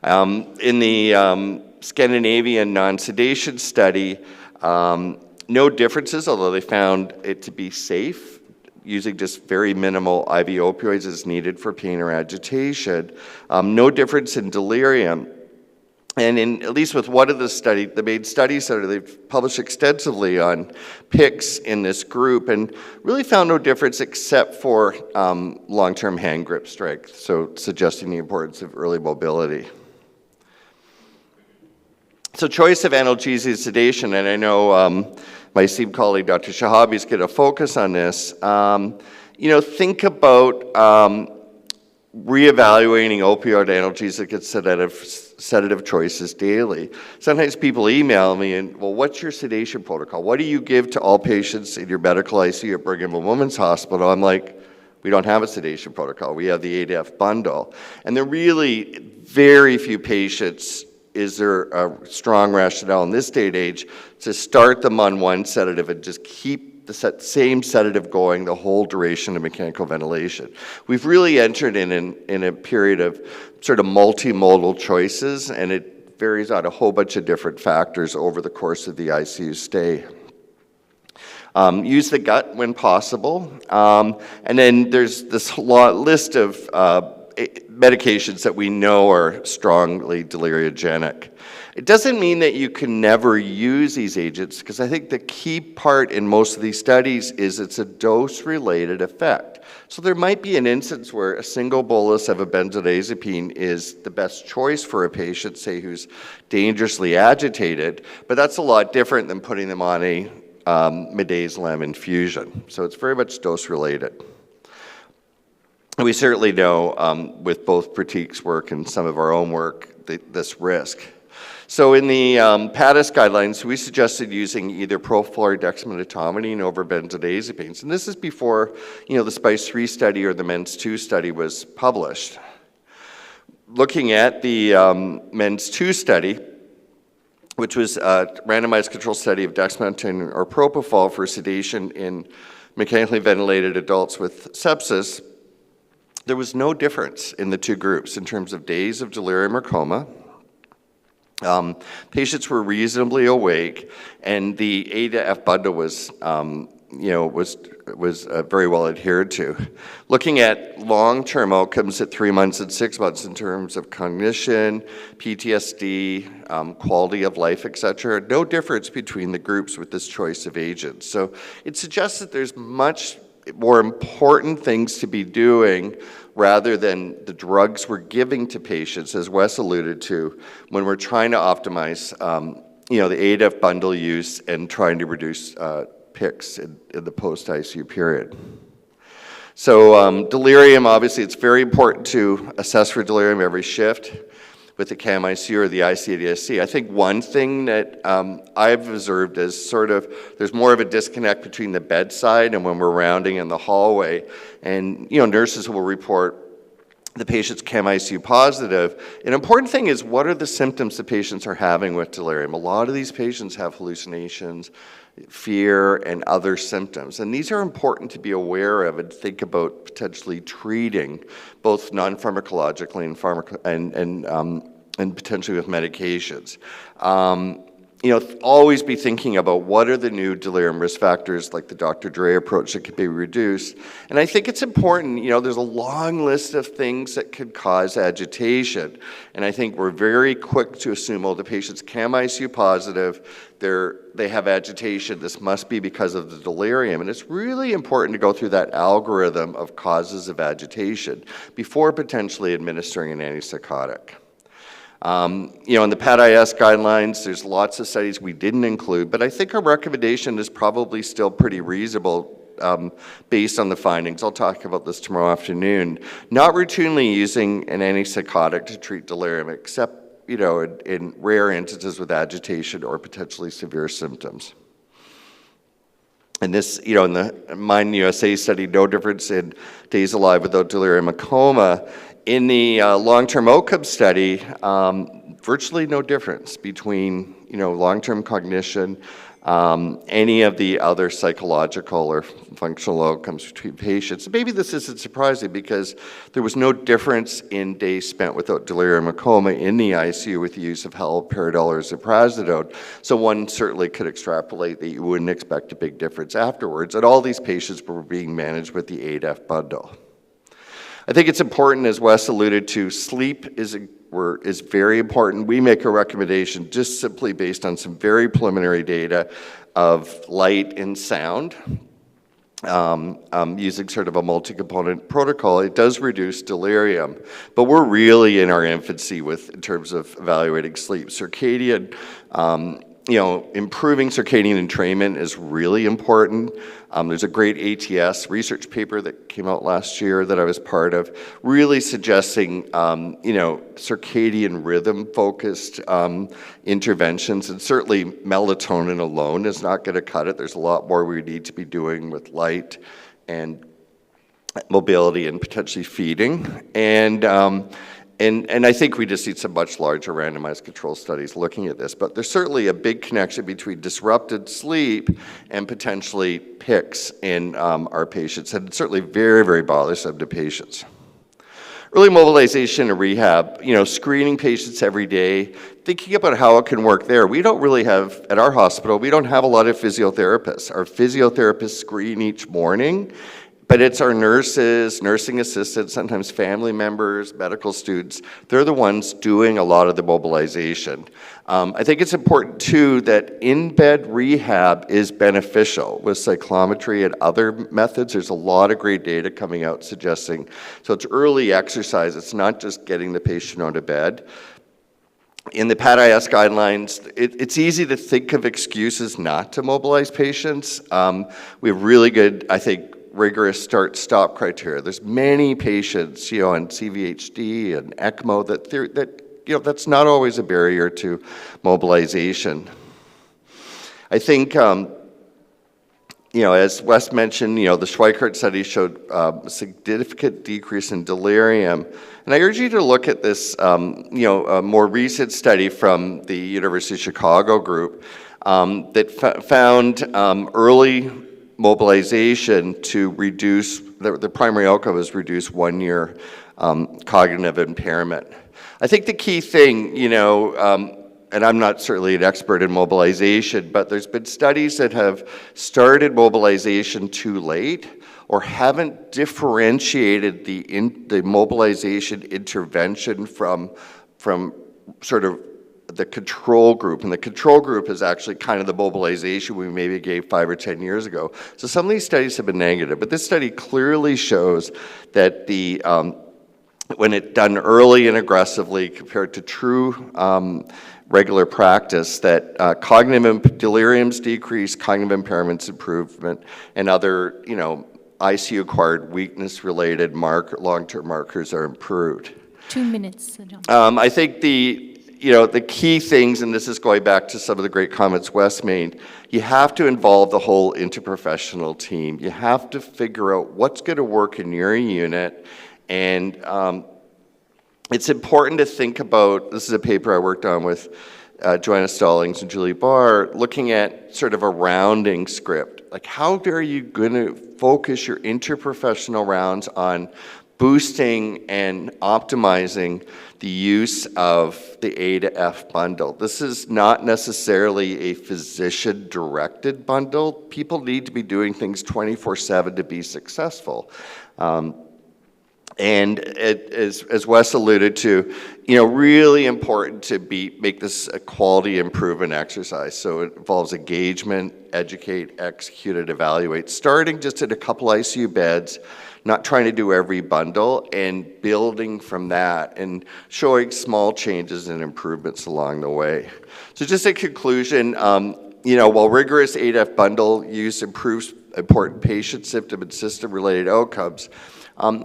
In the Scandinavian non-sedation study, no differences, although they found it to be safe, using just very minimal IV opioids as needed for pain or agitation. No difference in delirium. And at least with one of the main study center, they've published extensively on PICS in this group and really found no difference except for long-term hand grip strength, so suggesting the importance of early mobility. So choice of analgesia and sedation, and I know my esteemed colleague, Dr. Shahabi, is going to focus on this. Think about reevaluating opioid analgesic and sedative choices daily. Sometimes people email me and, well, what's your sedation protocol? What do you give to all patients in your medical ICU at Brigham and Women's Hospital? I'm like, we don't have a sedation protocol. We have the 8F bundle. And there are really very few patients is there a strong rationale in this day and age to start them on one sedative and just keep the same sedative going the whole duration of mechanical ventilation? We've really entered in a period of sort of multimodal choices, and it varies on a whole bunch of different factors over the course of the ICU stay. Use the gut when possible, and then there's this list of medications that we know are strongly deliriogenic. It doesn't mean that you can never use these agents, because I think the key part in most of these studies is it's a dose-related effect. So there might be an instance where a single bolus of a benzodiazepine is the best choice for a patient, say, who's dangerously agitated, but that's a lot different than putting them on a midazolam infusion. So it's very much dose-related. And we certainly know with both Pratik's work and some of our own work, this risk. So in the PADIS guidelines, we suggested using either propofol or dexmedetomidine over benzodiazepines. And this is before, the SPICE-3 study or the MENS-2 study was published. Looking at the MENS-2 study, which was a randomized control study of dexmedetomidine or propofol for sedation in mechanically ventilated adults with sepsis, there was no difference in the two groups in terms of days of delirium or coma. Patients were reasonably awake, and the A to F bundle was very well adhered to. Looking at long-term outcomes at 3 months and 6 months in terms of cognition, PTSD, quality of life, et cetera, no difference between the groups with this choice of agents. So it suggests that there's much more important things to be doing rather than the drugs we're giving to patients, as Wes alluded to, when we're trying to optimize the ADF bundle use and trying to reduce PICs in the post-ICU period. So delirium, obviously, it's very important to assess for delirium every shift with the CAM-ICU or the ICDSC. I think one thing that I've observed is there's more of a disconnect between the bedside and when we're rounding in the hallway. And, nurses will report the patient's CAM-ICU positive. An important thing is, what are the symptoms the patients are having with delirium? A lot of these patients have hallucinations, fear, and other symptoms. And these are important to be aware of and think about potentially treating, both non-pharmacologically and potentially with medications. Always be thinking about what are the new delirium risk factors, like the Dr. Dre approach, that could be reduced. And I think it's important, there's a long list of things that could cause agitation. And I think we're very quick to assume, the patient's CAM-ICU positive, they have agitation, this must be because of the delirium. And it's really important to go through that algorithm of causes of agitation before potentially administering an antipsychotic. In the PADIS guidelines, there's lots of studies we didn't include, but I think our recommendation is probably still pretty reasonable based on the findings. I'll talk about this tomorrow afternoon. Not routinely using an antipsychotic to treat delirium, except in rare instances with agitation or potentially severe symptoms. And this, in the Mind USA study, no difference in days alive without delirium or coma. In the long-term outcome study, virtually no difference between, long-term cognition, any of the other psychological or functional outcomes between patients. Maybe this isn't surprising because there was no difference in days spent without delirium or coma in the ICU with the use of haloperidol or ziprasidone. So one certainly could extrapolate that you wouldn't expect a big difference afterwards. And all these patients were being managed with the ADF bundle. I think it's important, as Wes alluded to, sleep is very important. We make a recommendation just simply based on some very preliminary data of light and sound. Using sort of a multi-component protocol, it does reduce delirium, but we're really in our infancy in terms of evaluating sleep. Circadian, improving circadian entrainment is really important. There's a great ATS research paper that came out last year that I was part of, really suggesting, circadian rhythm-focused interventions, and certainly melatonin alone is not going to cut it. There's a lot more we need to be doing with light and mobility and potentially feeding. And I think we just need some much larger randomized control studies looking at this. But there's certainly a big connection between disrupted sleep and potentially PICs in our patients, and it's certainly very, very bothersome to patients. Early mobilization and rehab, screening patients every day, thinking about how it can work there. We don't really have, at our hospital, we don't have a lot of physiotherapists. Our physiotherapists screen each morning, but it's our nurses, nursing assistants, sometimes family members, medical students. They're the ones doing a lot of the mobilization. I think it's important, too, that in-bed rehab is beneficial with cyclometry and other methods. There's a lot of great data coming out suggesting, so it's early exercise. It's not just getting the patient out of bed. In the PADIS guidelines, it's easy to think of excuses not to mobilize patients. We have really good, I think, rigorous start-stop criteria. There's many patients, on CVHD and ECMO that that's not always a barrier to mobilization. I think, as Wes mentioned, the Schweikart study showed a significant decrease in delirium. And I urge you to look at this, a more recent study from the University of Chicago group that found early mobilization to reduce, the primary outcome was reduce 1 year cognitive impairment. I think the key thing, and I'm not certainly an expert in mobilization, but there's been studies that have started mobilization too late or haven't differentiated the mobilization intervention from sort of the control group. And the control group is actually kind of the mobilization we maybe gave 5 or 10 years ago. So some of these studies have been negative, but this study clearly shows that when it's done early and aggressively compared to true regular practice, that cognitive deliriums decrease, cognitive impairments improvement, and other, ICU-acquired weakness-related long-term markers are improved. 2 minutes, John. I think the key things, and this is going back to some of the great comments Wes made, you have to involve the whole interprofessional team. You have to figure out what's going to work in your unit, and it's important to think about, this is a paper I worked on with Joanna Stallings and Julie Barr, looking at sort of a rounding script. Like, how are you going to focus your interprofessional rounds on boosting and optimizing the use of the A to F bundle? This is not necessarily a physician-directed bundle. People need to be doing things 24/7 to be successful. And as Wes alluded to, really important to make this a quality improvement exercise. So it involves engagement, educate, execute, and evaluate, starting just at a couple ICU beds, not trying to do every bundle, and building from that and showing small changes and improvements along the way. So just in conclusion, while rigorous ADF bundle use improves important patient symptom and system-related outcomes,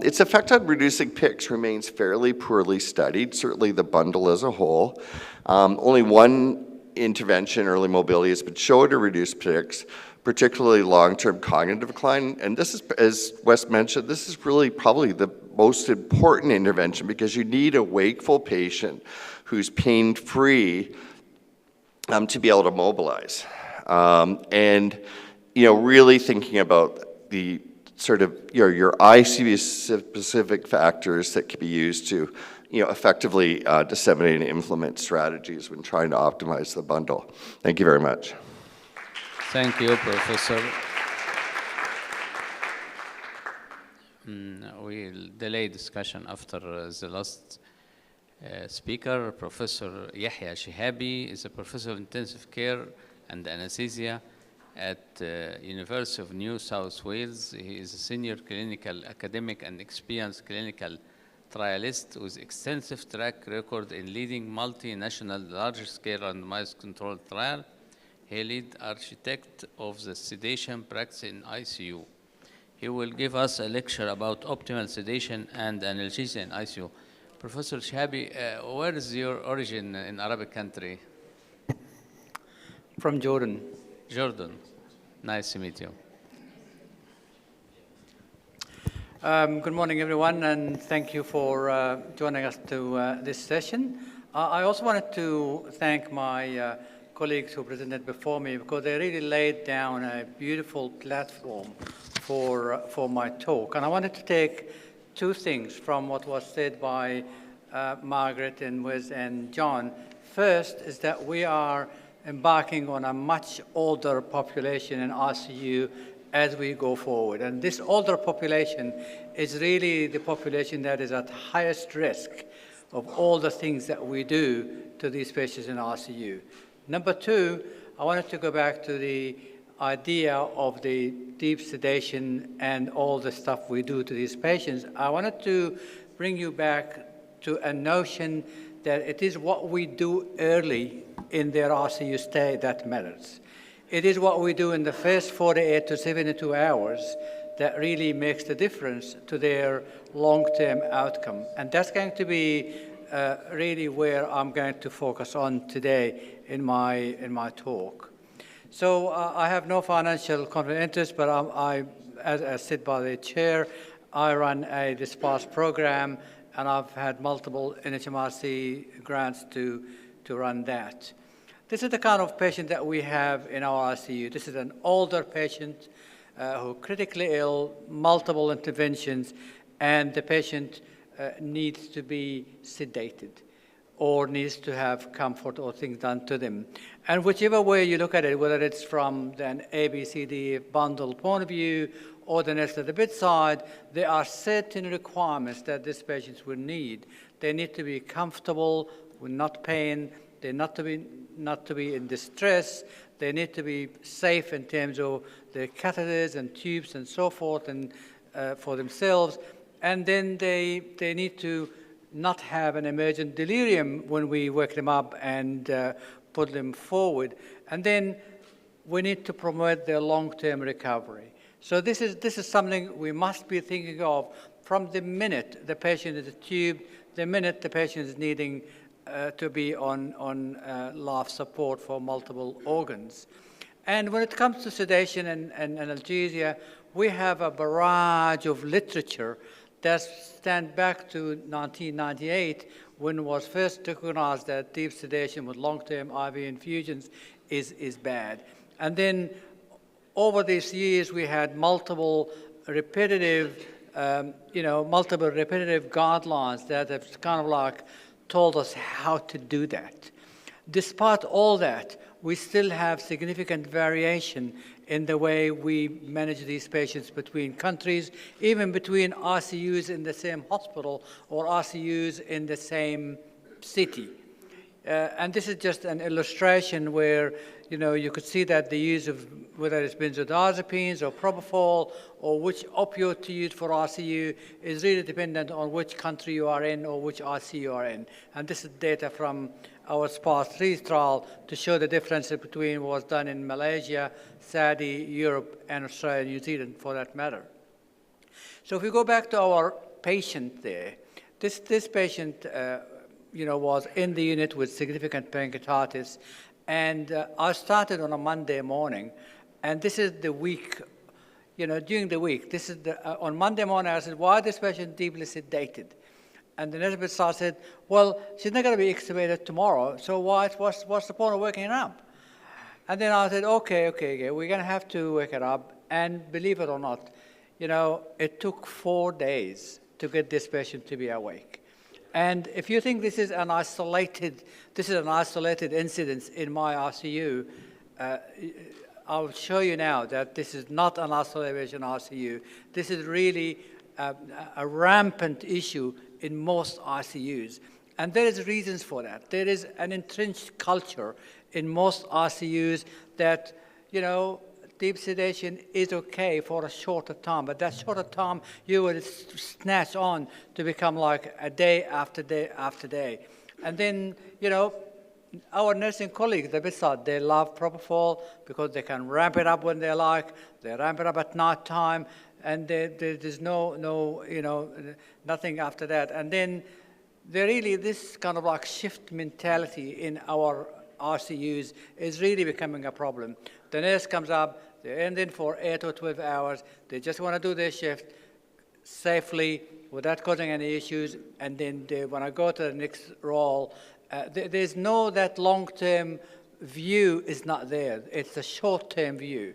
its effect on reducing PICs remains fairly poorly studied, certainly the bundle as a whole. Only one intervention, early mobility, has been shown to reduce PICs, particularly long-term cognitive decline. And this is, as Wes mentioned, this is really probably the most important intervention because you need a wakeful patient who's pain-free to be able to mobilize. Really thinking about the sort of your ICU-specific factors that can be used to effectively disseminate and implement strategies when trying to optimize the bundle. Thank you very much. Thank you, Professor. We'll delay discussion after the last speaker. Professor Yahya Shihabi is a professor of intensive care and anesthesia at University of New South Wales. He is a senior clinical academic and experienced clinical trialist with extensive track record in leading multinational large-scale randomized controlled trial. He lead architect of the sedation practice in ICU. He will give us a lecture about optimal sedation and analgesia in ICU. Professor Shihabi, where is your origin in Arabic country? From Jordan. Jordan. Nice to meet you. Good morning, everyone, and thank you for joining us to this session. I also wanted to thank my colleagues who presented before me because they really laid down a beautiful platform for my talk. And I wanted to take two things from what was said by Margaret and Wes and John. First is that we are embarking on a much older population in ICU as we go forward. And this older population is really the population that is at highest risk of all the things that we do to these patients in ICU. Number two, I wanted to go back to the idea of the deep sedation and all the stuff we do to these patients. I wanted to bring you back to a notion that it is what we do early in their ICU stay that matters. It is what we do in the first 48 to 72 hours that really makes the difference to their long-term outcome. And that's going to be really where I'm going to focus on today in my talk. So I have no financial conflict of interest, but as I sit by the chair, I run the SPARS program, and I've had multiple NHMRC grants to run that. This is the kind of patient that we have in our ICU. This is an older patient who critically ill, multiple interventions, and the patient needs to be sedated or needs to have comfort or things done to them. And whichever way you look at it, whether it's from an ABCD bundle point of view or the nurse at the bedside, there are certain requirements that these patients will need. They need to be comfortable with not pain. They not to be in distress. They need to be safe in terms of the catheters and tubes and so forth, and for themselves. And then they need to not have an emergent delirium when we wake them up and put them forward. And then we need to promote their long-term recovery. So this is something we must be thinking of from the minute the patient is tubed, the minute the patient is needing to be on life support for multiple organs. And when it comes to sedation and analgesia, we have a barrage of literature that stands back to 1998, when it was first recognized that deep sedation with long-term IV infusions is bad. And then over these years, we had multiple repetitive guidelines that have kind of like told us how to do that. Despite all that, we still have significant variation in the way we manage these patients between countries, even between ICUs in the same hospital or ICUs in the same city. And this is just an illustration where, you could see that the use of, whether it's benzodiazepines or propofol or which opioid to use for ICU is really dependent on which country you are in or which ICU you are in. And this is data from our SPARS-3 trial to show the difference between what was done in Malaysia, Saudi, Europe, and Australia, New Zealand, for that matter. So if we go back to our patient there, this patient was in the unit with significant pancreatitis, and I started on a Monday morning, and this is the week, during the week. This is on Monday morning, I said, why is this patient deeply sedated? And the nurse bedside said, well, she's not going to be extubated tomorrow, so what's the point of waking her up? And then I said, okay, we're going to have to wake her up, and believe it or not, it took 4 days to get this patient to be awake. And if you think this is an isolated incident in my ICU, I'll show you now that this is not an isolation ICU. This is really a rampant issue in most ICUs. And there is reasons for that. There is an entrenched culture in most ICUs that, deep sedation is okay for a shorter time, but that shorter time you will snatch on to become like a day after day after day. And then, our nursing colleagues at the bedside, they love propofol because they can ramp it up when they like, they ramp it up at night time, and there's nothing after that. And then this kind of like shift mentality in our ICUs is really becoming a problem. The nurse comes up, they're in for 8 or 12 hours, they just want to do their shift safely without causing any issues, and then they want to go to the next role. There's that long-term view is not there. It's a short-term view.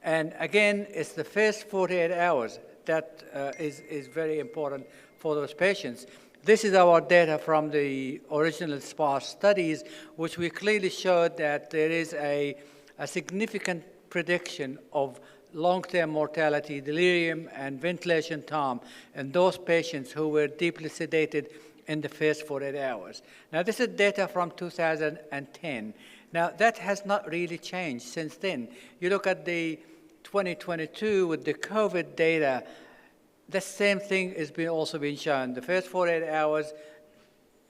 And again, it's the first 48 hours that is very important for those patients. This is our data from the original SPARS studies, which we clearly showed that there is a significant prediction of long-term mortality, delirium, and ventilation time in those patients who were deeply sedated in the first 48 hours. Now, this is data from 2010. Now, that has not really changed since then. You look at the 2022 with the COVID data, the same thing is also being shown. The first 48 hours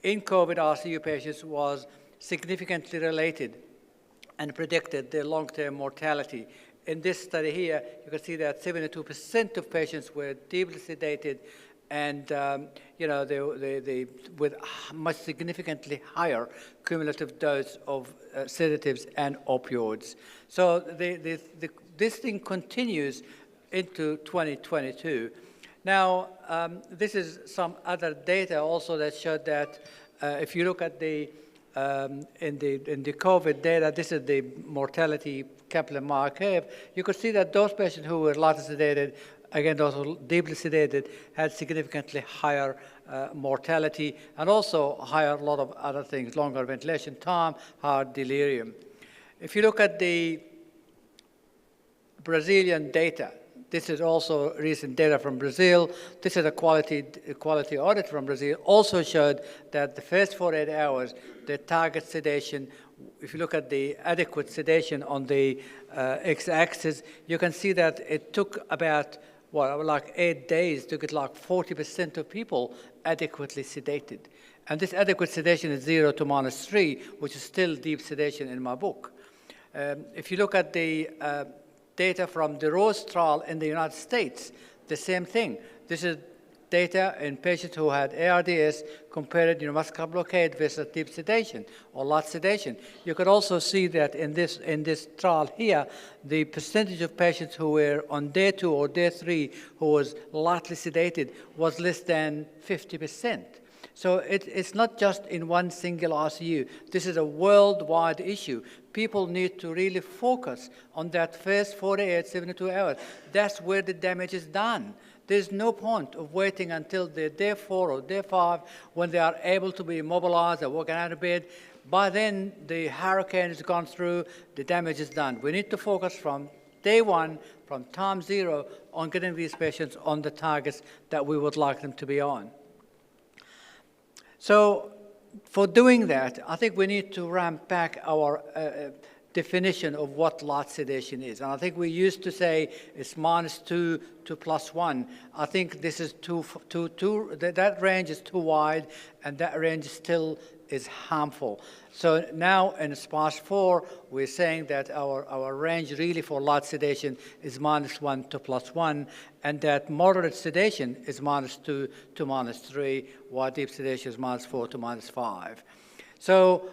in COVID ICU patients was significantly related and predicted their long-term mortality. In this study here, you can see that 72% of patients were deeply sedated and with much significantly higher cumulative dose of sedatives and opioids. So this thing continues into 2022. Now, this is some other data also that showed that if you look at in the COVID data, this is the mortality Kaplan-Meier curve, you could see that those patients who were lightly sedated, again, those who were deeply sedated, had significantly higher mortality and also higher lot of other things, longer ventilation time, higher delirium. If you look at the Brazilian data, this is also recent data from Brazil. This is a quality audit from Brazil. Also showed that the first 48 hours, the target sedation, if you look at the adequate sedation on the x-axis, you can see that it took about, like 8 days to get like 40% of people adequately sedated. And this adequate sedation is 0 to -3, which is still deep sedation in my book. If you look at the data from the Rose trial in the United States, the same thing. This is data in patients who had ARDS compared neuromuscular blockade versus deep sedation or light sedation. You could also see that in this trial here, the percentage of patients who were on day 2 or day 3 who was lightly sedated was less than 50%. So it's not just in one single ICU. This is a worldwide issue. People need to really focus on that first 48, 72 hours. That's where the damage is done. There's no point of waiting until the day 4 or day 5 when they are able to be immobilized or walking out of bed. By then, the hurricane has gone through, the damage is done. We need to focus from day 1, from time 0, on getting these patients on the targets that we would like them to be on. So for doing that, I think we need to ramp back our definition of what light sedation is. And I think we used to say it's -2 to +1. I think this is that range is too wide, and that range still is harmful. So now in SPARS 4, we're saying that our range really for light sedation is -1 to +1, and that moderate sedation is -2 to -3, while deep sedation is -4 to -5. So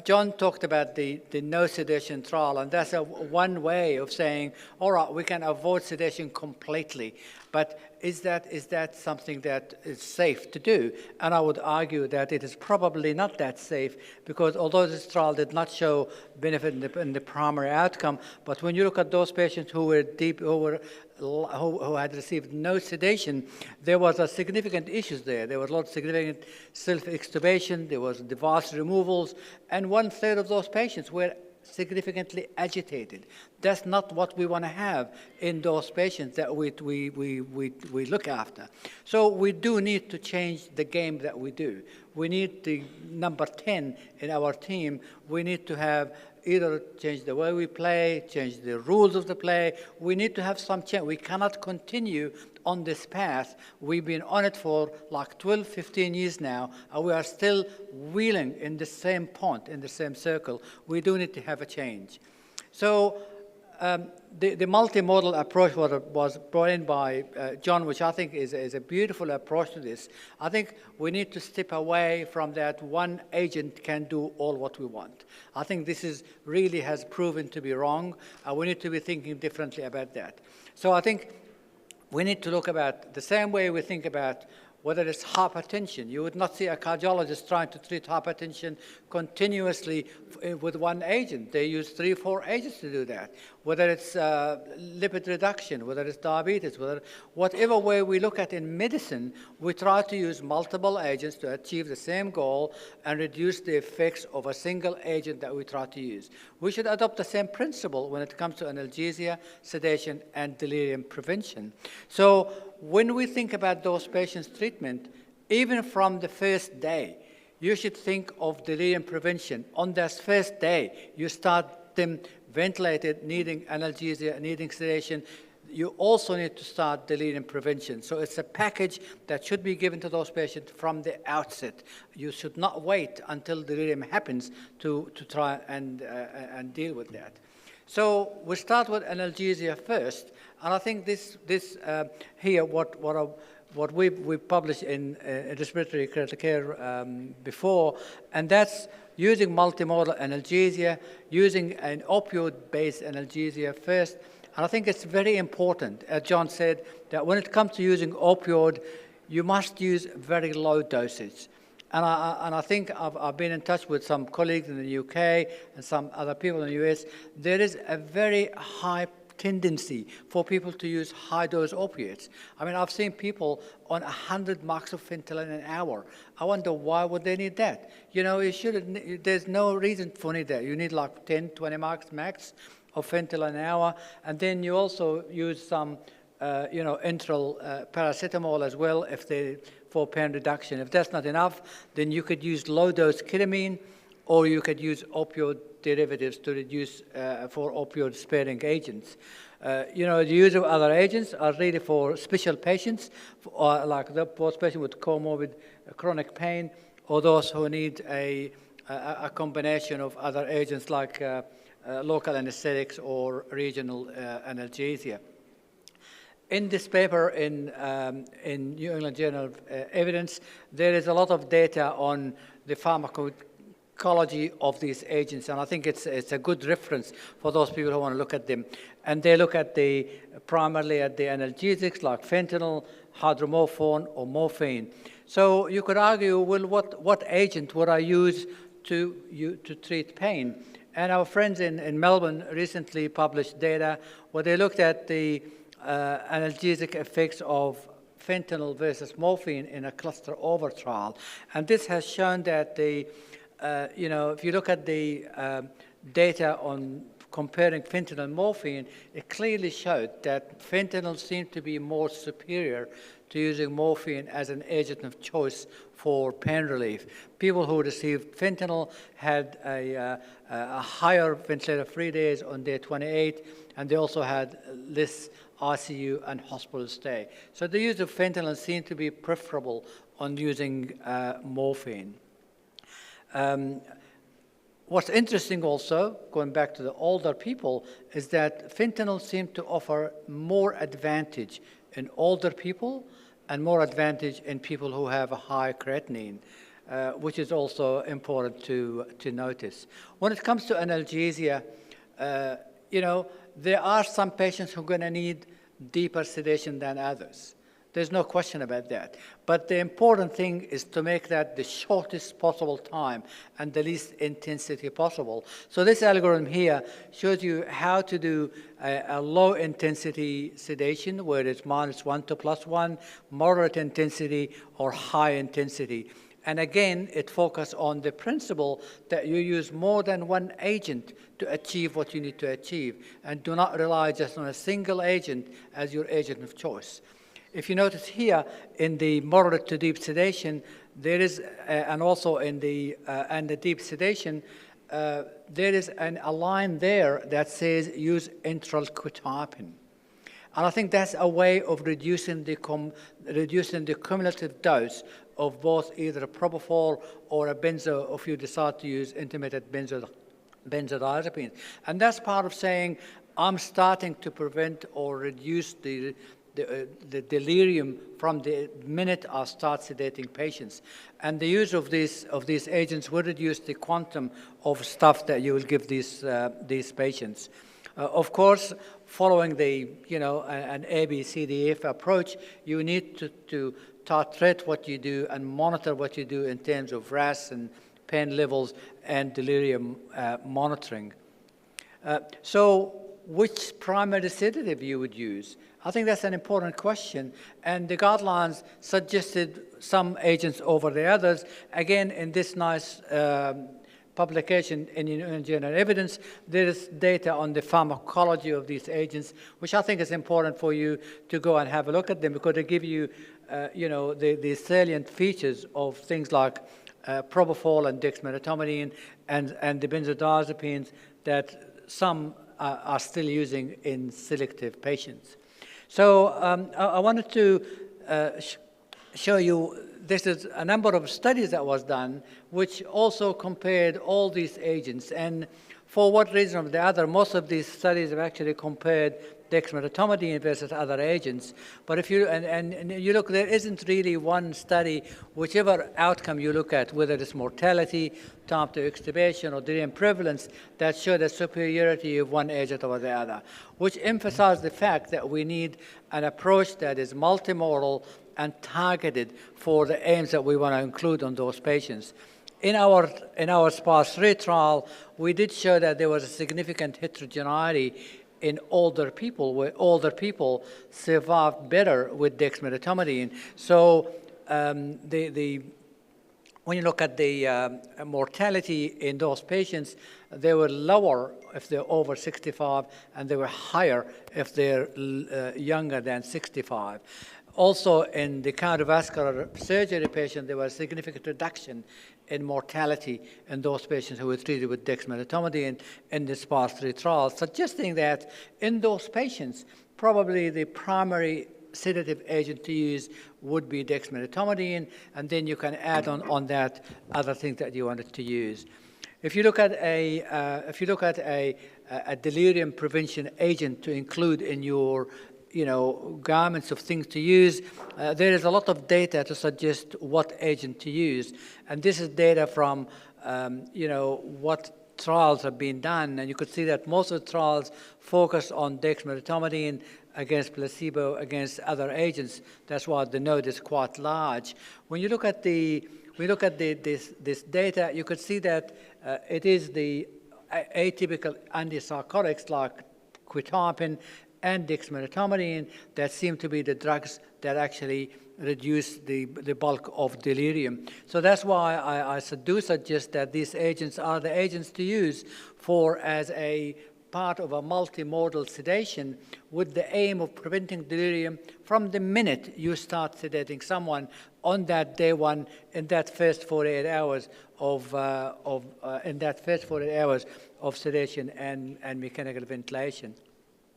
John talked about the no sedation trial, and that's one way of saying, all right, we can avoid sedation completely. But is that something that is safe to do? And I would argue that it is probably not that safe, because although this trial did not show benefit in the primary outcome, but when you look at those patients who were who had received no sedation, there was a significant issues there. There was a lot of significant self-extubation, there was device removals, and 1/3 of those patients were significantly agitated. That's not what we want to have in those patients that we look after. So we do need to change the game that we do. We need the number 10 in our team. We need to have either change the way we play, change the rules of the play. We need to have some change. We cannot continue on this path. We've been on it for like 12, 15 years now, and we are still wheeling in the same pond, in the same circle. We do need to have a change. So the multimodal approach was brought in by John, which I think is a beautiful approach to this. I think we need to step away from that one agent can do all what we want. I think this really has proven to be wrong. We need to be thinking differently about that. So I think we need to look about the same way we think about whether it's hypertension. You would not see a cardiologist trying to treat hypertension continuously with one agent. They use 3 or 4 agents to do that. Whether it's lipid reduction, whether it's diabetes, whatever way we look at in medicine, we try to use multiple agents to achieve the same goal and reduce the effects of a single agent that we try to use. We should adopt the same principle when it comes to analgesia, sedation, and delirium prevention. So when we think about those patients' treatment, even from the first day, you should think of delirium prevention. On that first day, you start them ventilated, needing analgesia, needing sedation. You also need to start delirium prevention. So it's a package that should be given to those patients from the outset. You should not wait until delirium happens to try and deal with that. So we start with analgesia first, and I think this here, what what we published in respiratory critical care before, and that's using multimodal analgesia, using an opioid-based analgesia first. And I think it's very important, as John said, that when it comes to using opioid, you must use very low dosage. And I think I've been in touch with some colleagues in the UK and some other people in the US. There is a very high tendency for people to use high-dose opiates. I mean, I've seen people on 100 marks of fentanyl an hour. I wonder why would they need that? You know, there's no reason for need that. You need like 10, 20 marks max of fentanyl an hour, and then you also use some, enteral paracetamol as well for pain reduction. If that's not enough, then you could use low-dose ketamine, or you could use opioid derivatives to reduce for opioid-sparing agents. The use of other agents are really for special patients, like those patients with comorbid chronic pain, or those who need a combination of other agents like local anesthetics or regional analgesia. In this paper in New England Journal of Evidence, there is a lot of data on the pharmacology of these agents, and I think it's a good reference for those people who want to look at them. And they look at primarily at the analgesics like fentanyl, hydromorphone, or morphine. So you could argue, well, what agent would I use to treat pain? And our friends in Melbourne recently published data where they looked at the analgesic effects of fentanyl versus morphine in a cluster over trial. And this has shown that if you look at the data on comparing fentanyl and morphine, it clearly showed that fentanyl seemed to be more superior to using morphine as an agent of choice for pain relief. People who received fentanyl had a higher ventilator-free days on day 28, and they also had less ICU and hospital stay. So the use of fentanyl seemed to be preferable on using morphine. What's interesting also, going back to the older people, is that fentanyl seemed to offer more advantage in older people and more advantage in people who have a high creatinine, which is also important to notice. When it comes to analgesia, there are some patients who are going to need deeper sedation than others. There's no question about that. But the important thing is to make that the shortest possible time and the least intensity possible. So this algorithm here shows you how to do a low intensity sedation, where it's -1 to +1, moderate intensity, or high intensity. And again, it focuses on the principle that you use more than one agent to achieve what you need to achieve, and do not rely just on a single agent as your agent of choice. If you notice here, in the moderate to deep sedation, there is, and also in the deep sedation, there is a line there that says use enteral quetiapine. And I think that's a way of reducing the cumulative dose of both either a propofol or a benzo, if you decide to use intermittent benzodiazepines. And that's part of saying, I'm starting to prevent or reduce the delirium from the minute I start sedating patients. And the use of these agents will reduce the quantum of stuff that you will give these patients. Of course, following an ABCDF approach, you need to titrate what you do and monitor what you do in terms of RAS and pain levels and delirium monitoring. So which primary sedative you would use? I think that's an important question, and the guidelines suggested some agents over the others. Again, in this nice publication in New England Journal of Evidence, there is data on the pharmacology of these agents, which I think is important for you to go and have a look at them, because they give you, the salient features of things like propofol and dexmedetomidine and the benzodiazepines that some are still using in selective patients. So I wanted to show you, this is a number of studies that was done, which also compared all these agents. And for what reason or the other, most of these studies have actually compared dexmedetomidine versus other agents. But if you, and you look, there isn't really one study, whichever outcome you look at, whether it's mortality, time to extubation, or delirium prevalence, that show the superiority of one agent over the other, which emphasizes the fact that we need an approach that is multimodal and targeted for the aims that we want to include on those patients. In our SPARS-3 trial, we did show that there was a significant heterogeneity in older people, where older people survived better with dexmedetomidine. So when you look at the mortality in those patients, they were lower if they're over 65, and they were higher if they're younger than 65. Also, in the cardiovascular surgery patient, there was a significant reduction in mortality in those patients who were treated with dexmedetomidine in the SPARS-3 trial, suggesting that in those patients, probably the primary sedative agent to use would be dexmedetomidine, and then you can add on that other things that you wanted to use. If you look at a delirium prevention agent to include in your garments of things to use, there is a lot of data to suggest what agent to use. And this is data from, what trials have been done. And you could see that most of the trials focus on dexmedetomidine against placebo, against other agents. That's why the node is quite large. When you look at this data, you could see that it is the atypical antipsychotics like quetiapine and dexmedetomidine that seem to be the drugs that actually reduce the bulk of delirium. So that's why I do suggest that these agents are the agents to use as a part of a multimodal sedation with the aim of preventing delirium from the minute you start sedating someone on that day one in that first 48 hours of sedation and mechanical ventilation.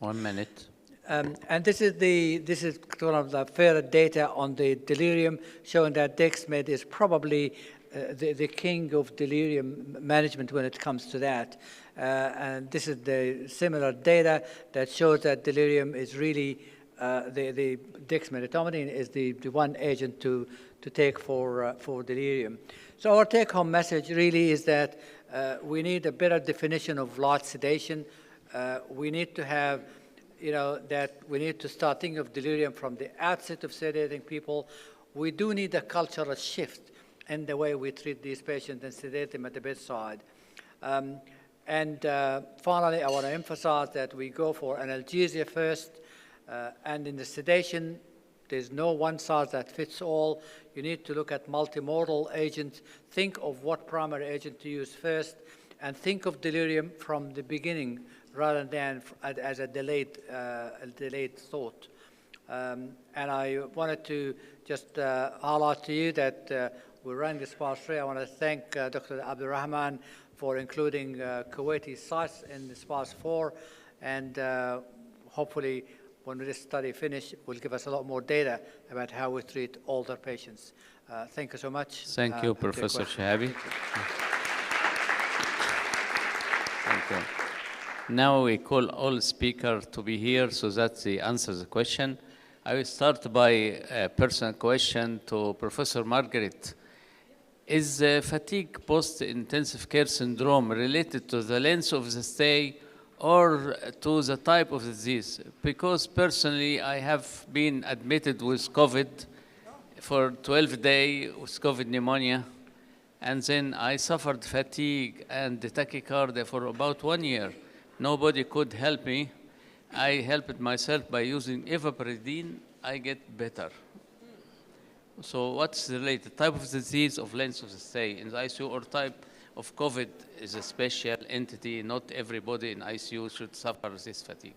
1 minute. And this is one of the further data on the delirium, showing that Dexmed is probably the king of delirium management when it comes to that. And this is the similar data that shows that delirium is really the dexmedetomidine is the one agent to take for delirium. So our take-home message really is that we need a better definition of light sedation. We need to have, that we need to start thinking of delirium from the outset of sedating people. We do need a cultural shift in the way we treat these patients and sedate them at the bedside. And finally, I want to emphasize that we go for analgesia first, and in the sedation, there's no one size that fits all. You need to look at multimodal agents, think of what primary agent to use first, and think of delirium from the beginning rather than as a delayed thought. And I wanted to just highlight to you that we're running the SPARS-3. I want to thank Dr. Abdurrahman for including Kuwaiti sites in the SPARS-4, and hopefully when this study finishes, will give us a lot more data about how we treat older patients. Thank you so much. Thank you, Professor Shahabi. Thank you. Now we call all speakers to be here so that they answer the question. I will start by a personal question to Professor Margaret. Is fatigue post-intensive care syndrome related to the length of the stay or to the type of disease? Because personally, I have been admitted with COVID for 12 days with COVID pneumonia, and then I suffered fatigue and tachycardia for about 1 year. Nobody could help me. I helped myself by using evaporidine. I get better. So what's related? Type of disease of length of the stay in the ICU or type of COVID is a special entity. Not everybody in ICU should suffer this fatigue.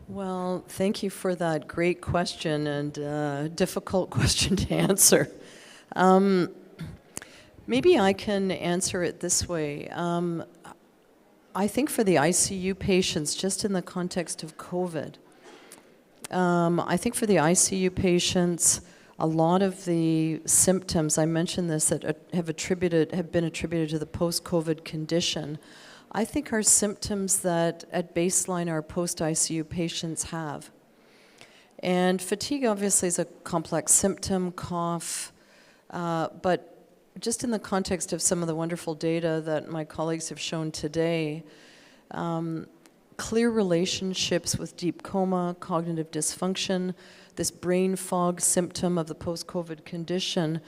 Well, thank you for that great question and difficult question to answer. Maybe I can answer it this way. I think for the ICU patients, just in the context of COVID, I think for the ICU patients, a lot of the symptoms, I mentioned this, that have been attributed to the post-COVID condition, I think are symptoms that at baseline our post-ICU patients have. And fatigue obviously is a complex symptom, cough, but just in the context of some of the wonderful data that my colleagues have shown today, clear relationships with deep coma, cognitive dysfunction, this brain fog symptom of the post-COVID condition,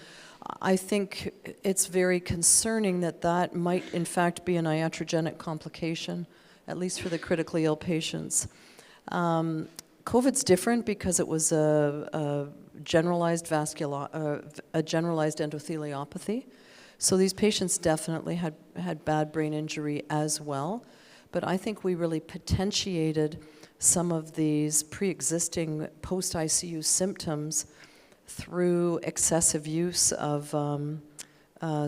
I think it's very concerning that that might in fact be an iatrogenic complication, at least for the critically ill patients. COVID's different because it was a generalized a generalized endotheliopathy. So these patients definitely had bad brain injury as well. But I think we really potentiated some of these pre-existing post-ICU symptoms through excessive use of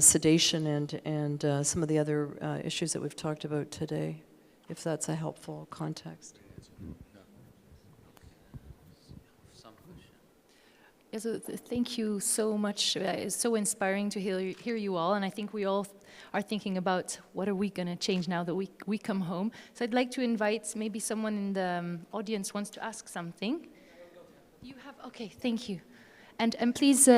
sedation and some of the other issues that we've talked about today, if that's a helpful context. Yeah, so thank you so much. It's so inspiring to hear you all, and I think we all are thinking about what are we going to change now that we come home. So I'd like to invite maybe someone in the audience wants to ask something. You have, okay, thank you. And please,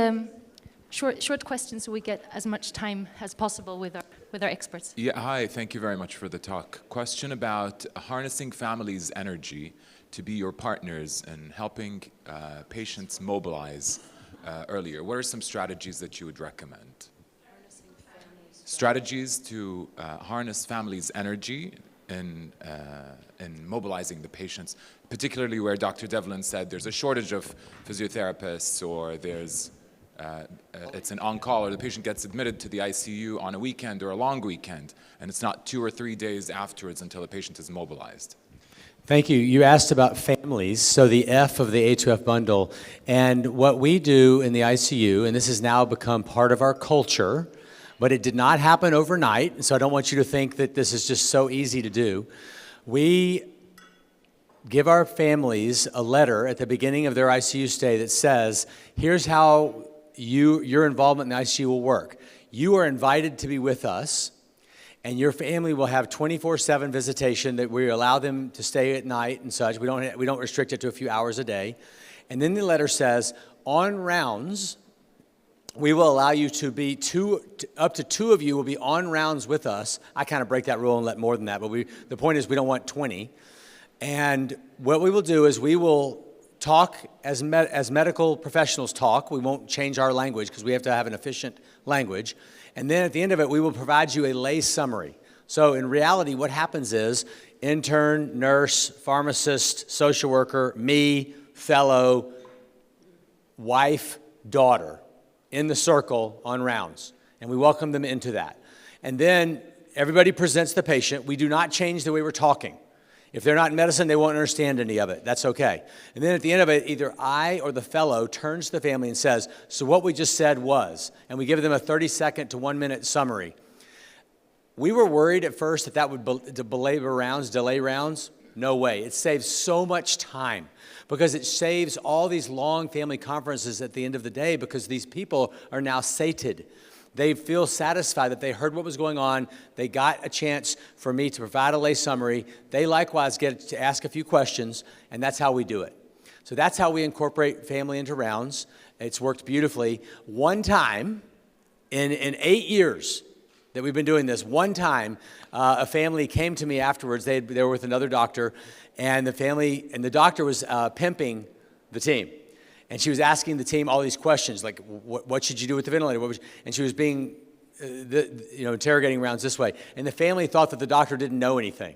short questions so we get as much time as possible with our experts. Yeah, hi, thank you very much for the talk. Question about harnessing families' energy to be your partners and helping patients mobilize earlier. What are some strategies that you would recommend? Strategies to harness families' energy in mobilizing the patients, particularly where Dr. Devlin said there's a shortage of physiotherapists, or there's it's an on-call, or the patient gets admitted to the ICU on a weekend or a long weekend, and it's not 2 or 3 days afterwards until the patient is mobilized. Thank you. You asked about families, so the F of the A2F bundle. And what we do in the ICU, and this has now become part of our culture, but it did not happen overnight, so I don't want you to think that this is just so easy to do. We give our families a letter at the beginning of their ICU stay that says, here's how your involvement in the ICU will work. You are invited to be with us, and your family will have 24/7 visitation that we allow them to stay at night and such. We don't restrict it to a few hours a day. And then the letter says, on rounds, we will allow you to be up to 2 of you will be on rounds with us. I kind of break that rule and let more than that, but the point is we don't want 20. And what we will do is we will talk as medical professionals talk. We won't change our language because we have to have an efficient language. And then at the end of it, we will provide you a lay summary. So in reality, what happens is intern, nurse, pharmacist, social worker, me, fellow, wife, daughter, in the circle on rounds. And we welcome them into that. And then everybody presents the patient. We do not change the way we're talking. If they're not in medicine, they won't understand any of it. That's okay. And then at the end of it, either I or the fellow turns to the family and says, so what we just said was, and we give them a 30-second to 1-minute summary. We were worried at first that would delay rounds. No way. It saves so much time because it saves all these long family conferences at the end of the day because these people are now sated. They feel satisfied that they heard what was going on. They got a chance for me to provide a lay summary. They likewise get to ask a few questions, and that's how we do it. So that's how we incorporate family into rounds. It's worked beautifully. One time, in 8 years that we've been doing this, one time a family came to me afterwards. They were with another doctor, and the doctor was pimping the team. And she was asking the team all these questions, like, what should you do with the ventilator? And she was being, interrogating rounds this way. And the family thought that the doctor didn't know anything.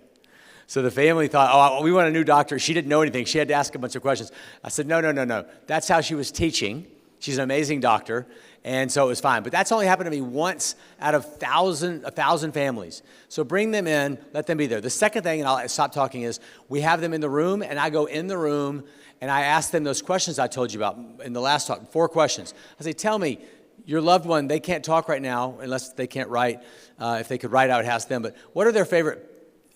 So the family thought, oh, we want a new doctor. She didn't know anything. She had to ask a bunch of questions. I said, no. That's how she was teaching. She's an amazing doctor. And so it was fine. But that's only happened to me once out of 1,000 families. So bring them in, let them be there. The second thing, and I'll stop talking, is we have them in the room, and I go in the room, and I ask them those questions I told you about in the last talk, 4 questions. I say, tell me, your loved one, they can't talk right now unless they can't write. If they could write, I would ask them. But what are their favorite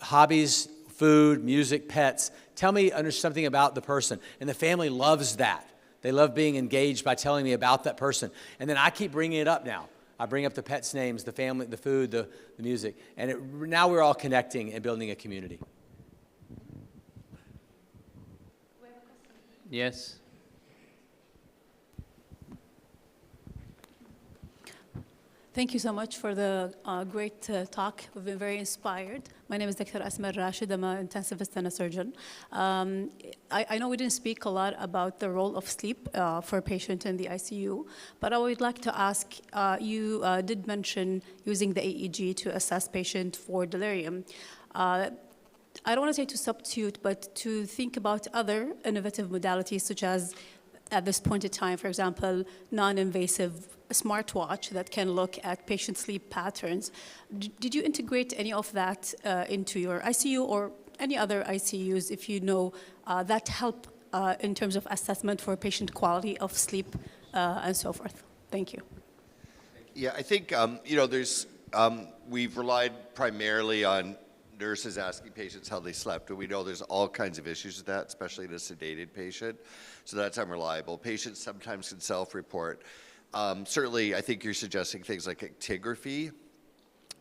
hobbies, food, music, pets? Tell me something about the person. And the family loves that. They love being engaged by telling me about that person. And then I keep bringing it up now. I bring up the pets' names, the family, the food, the music. And now we're all connecting and building a community. Yes. Thank you so much for the great talk. We've been very inspired. My name is Dr. Asma Rashid. I'm an intensivist and a surgeon. I know we didn't speak a lot about the role of sleep for a patient in the ICU, but I would like to ask, you did mention using the AEG to assess patient for delirium. I don't want to say to substitute, but to think about other innovative modalities such as, at this point in time, for example, non-invasive smartwatch that can look at patient sleep patterns. Did you integrate any of that into your ICU or any other ICUs, if you know, that help in terms of assessment for patient quality of sleep and so forth? Thank you. Yeah, I think, we've relied primarily on nurses asking patients how they slept, and we know there's all kinds of issues with that, especially in a sedated patient, so that's unreliable. Patients sometimes can self-report. Certainly, I think you're suggesting things like actigraphy,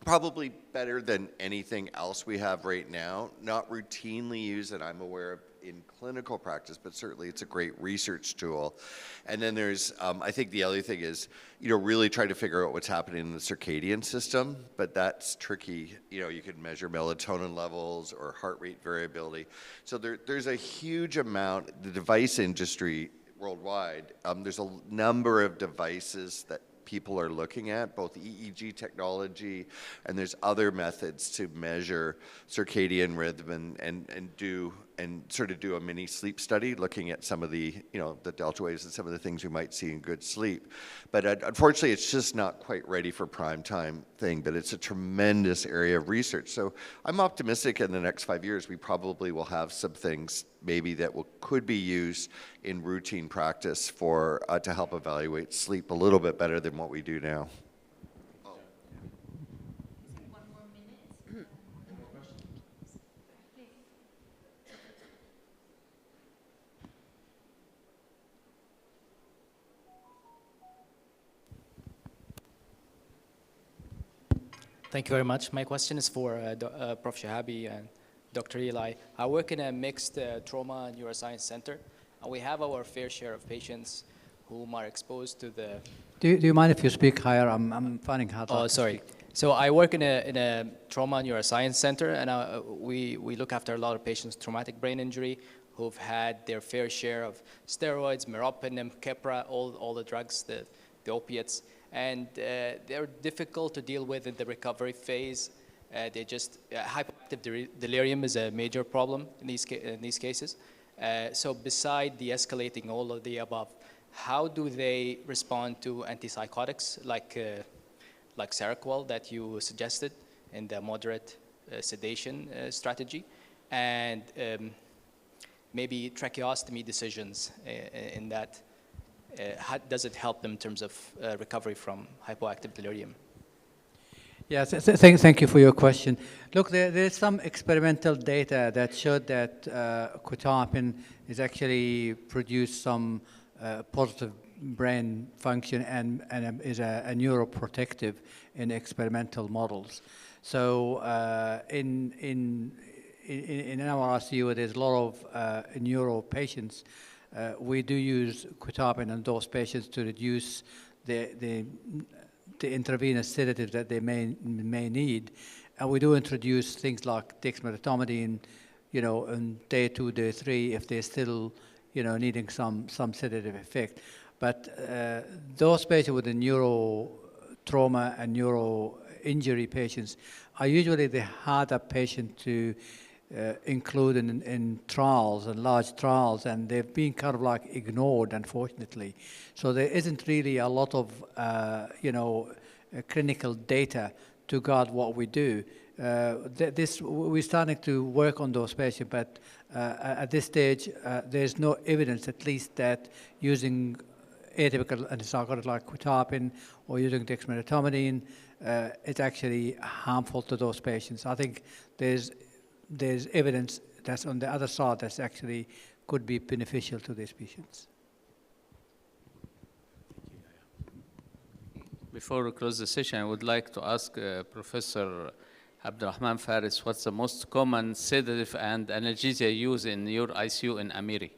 probably better than anything else we have right now. Not routinely used that I'm aware of in clinical practice, but certainly it's a great research tool. And then there's, I think the other thing is, really try to figure out what's happening in the circadian system, but that's tricky. You can measure melatonin levels or heart rate variability. So there's a huge amount, the device industry worldwide, there's a number of devices that people are looking at, both EEG technology, and there's other methods to measure circadian rhythm and do a mini sleep study, looking at some of the the delta waves and some of the things you might see in good sleep. But unfortunately, it's just not quite ready for prime time thing. But it's a tremendous area of research. So I'm optimistic in the next 5 years we probably will have some things maybe that could be used in routine practice for to help evaluate sleep a little bit better than what we do now. Thank you very much. My question is for Prof. Shahabi and Dr. Eli. I work in a mixed trauma and neuroscience center, and we have our fair share of patients whom are exposed to the... Do you mind if you speak higher? I'm finding hard. Oh, sorry. So I work in a trauma and neuroscience center, and we look after a lot of patients with traumatic brain injury who've had their fair share of steroids, meropenem, Keppra, all the drugs, the opiates. And they're difficult to deal with in the recovery phase. Hypoactive delirium is a major problem in these cases. So beside de-escalating all of the above, how do they respond to antipsychotics like Seroquel that you suggested in the moderate sedation strategy, and maybe tracheostomy decisions in that? How does it help them in terms of recovery from hypoactive delirium? Yes, thank you for your question. Look, there is some experimental data that showed that quetiapine is actually produced some positive brain function and is a neuroprotective in experimental models. So in our RCU, there's a lot of neuro patients. We do use quetiapine in those patients to reduce the intravenous sedatives that they may need, and we do introduce things like dexmedetomidine, in day 2, day 3, if they're still, needing some sedative effect. But those patients with the neuro trauma and neuro injury patients are usually the harder patient to include in trials and large trials, and they've been kind of like ignored, unfortunately. So there isn't really a lot of clinical data to guide what we do. We're starting to work on those patients, but at this stage there's no evidence, at least, that using atypical antipsychotic like quetiapine or using dexmedetomidine is actually harmful to those patients. I think there's evidence that's on the other side that's actually could be beneficial to these patients. Before we close the session, I would like to ask Professor Abdurrahman Faris, what's the most common sedative and analgesia used in your ICU in Amiri?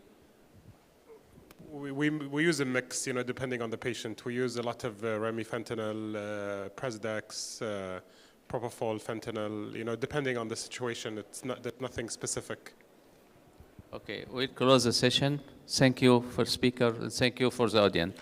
We use a mix, depending on the patient. We use a lot of remifentanil, Presdex, propofol, fentanyl, depending on the situation. It's nothing specific. Okay, we'll close the session. Thank you for speaker, and thank you for the audience.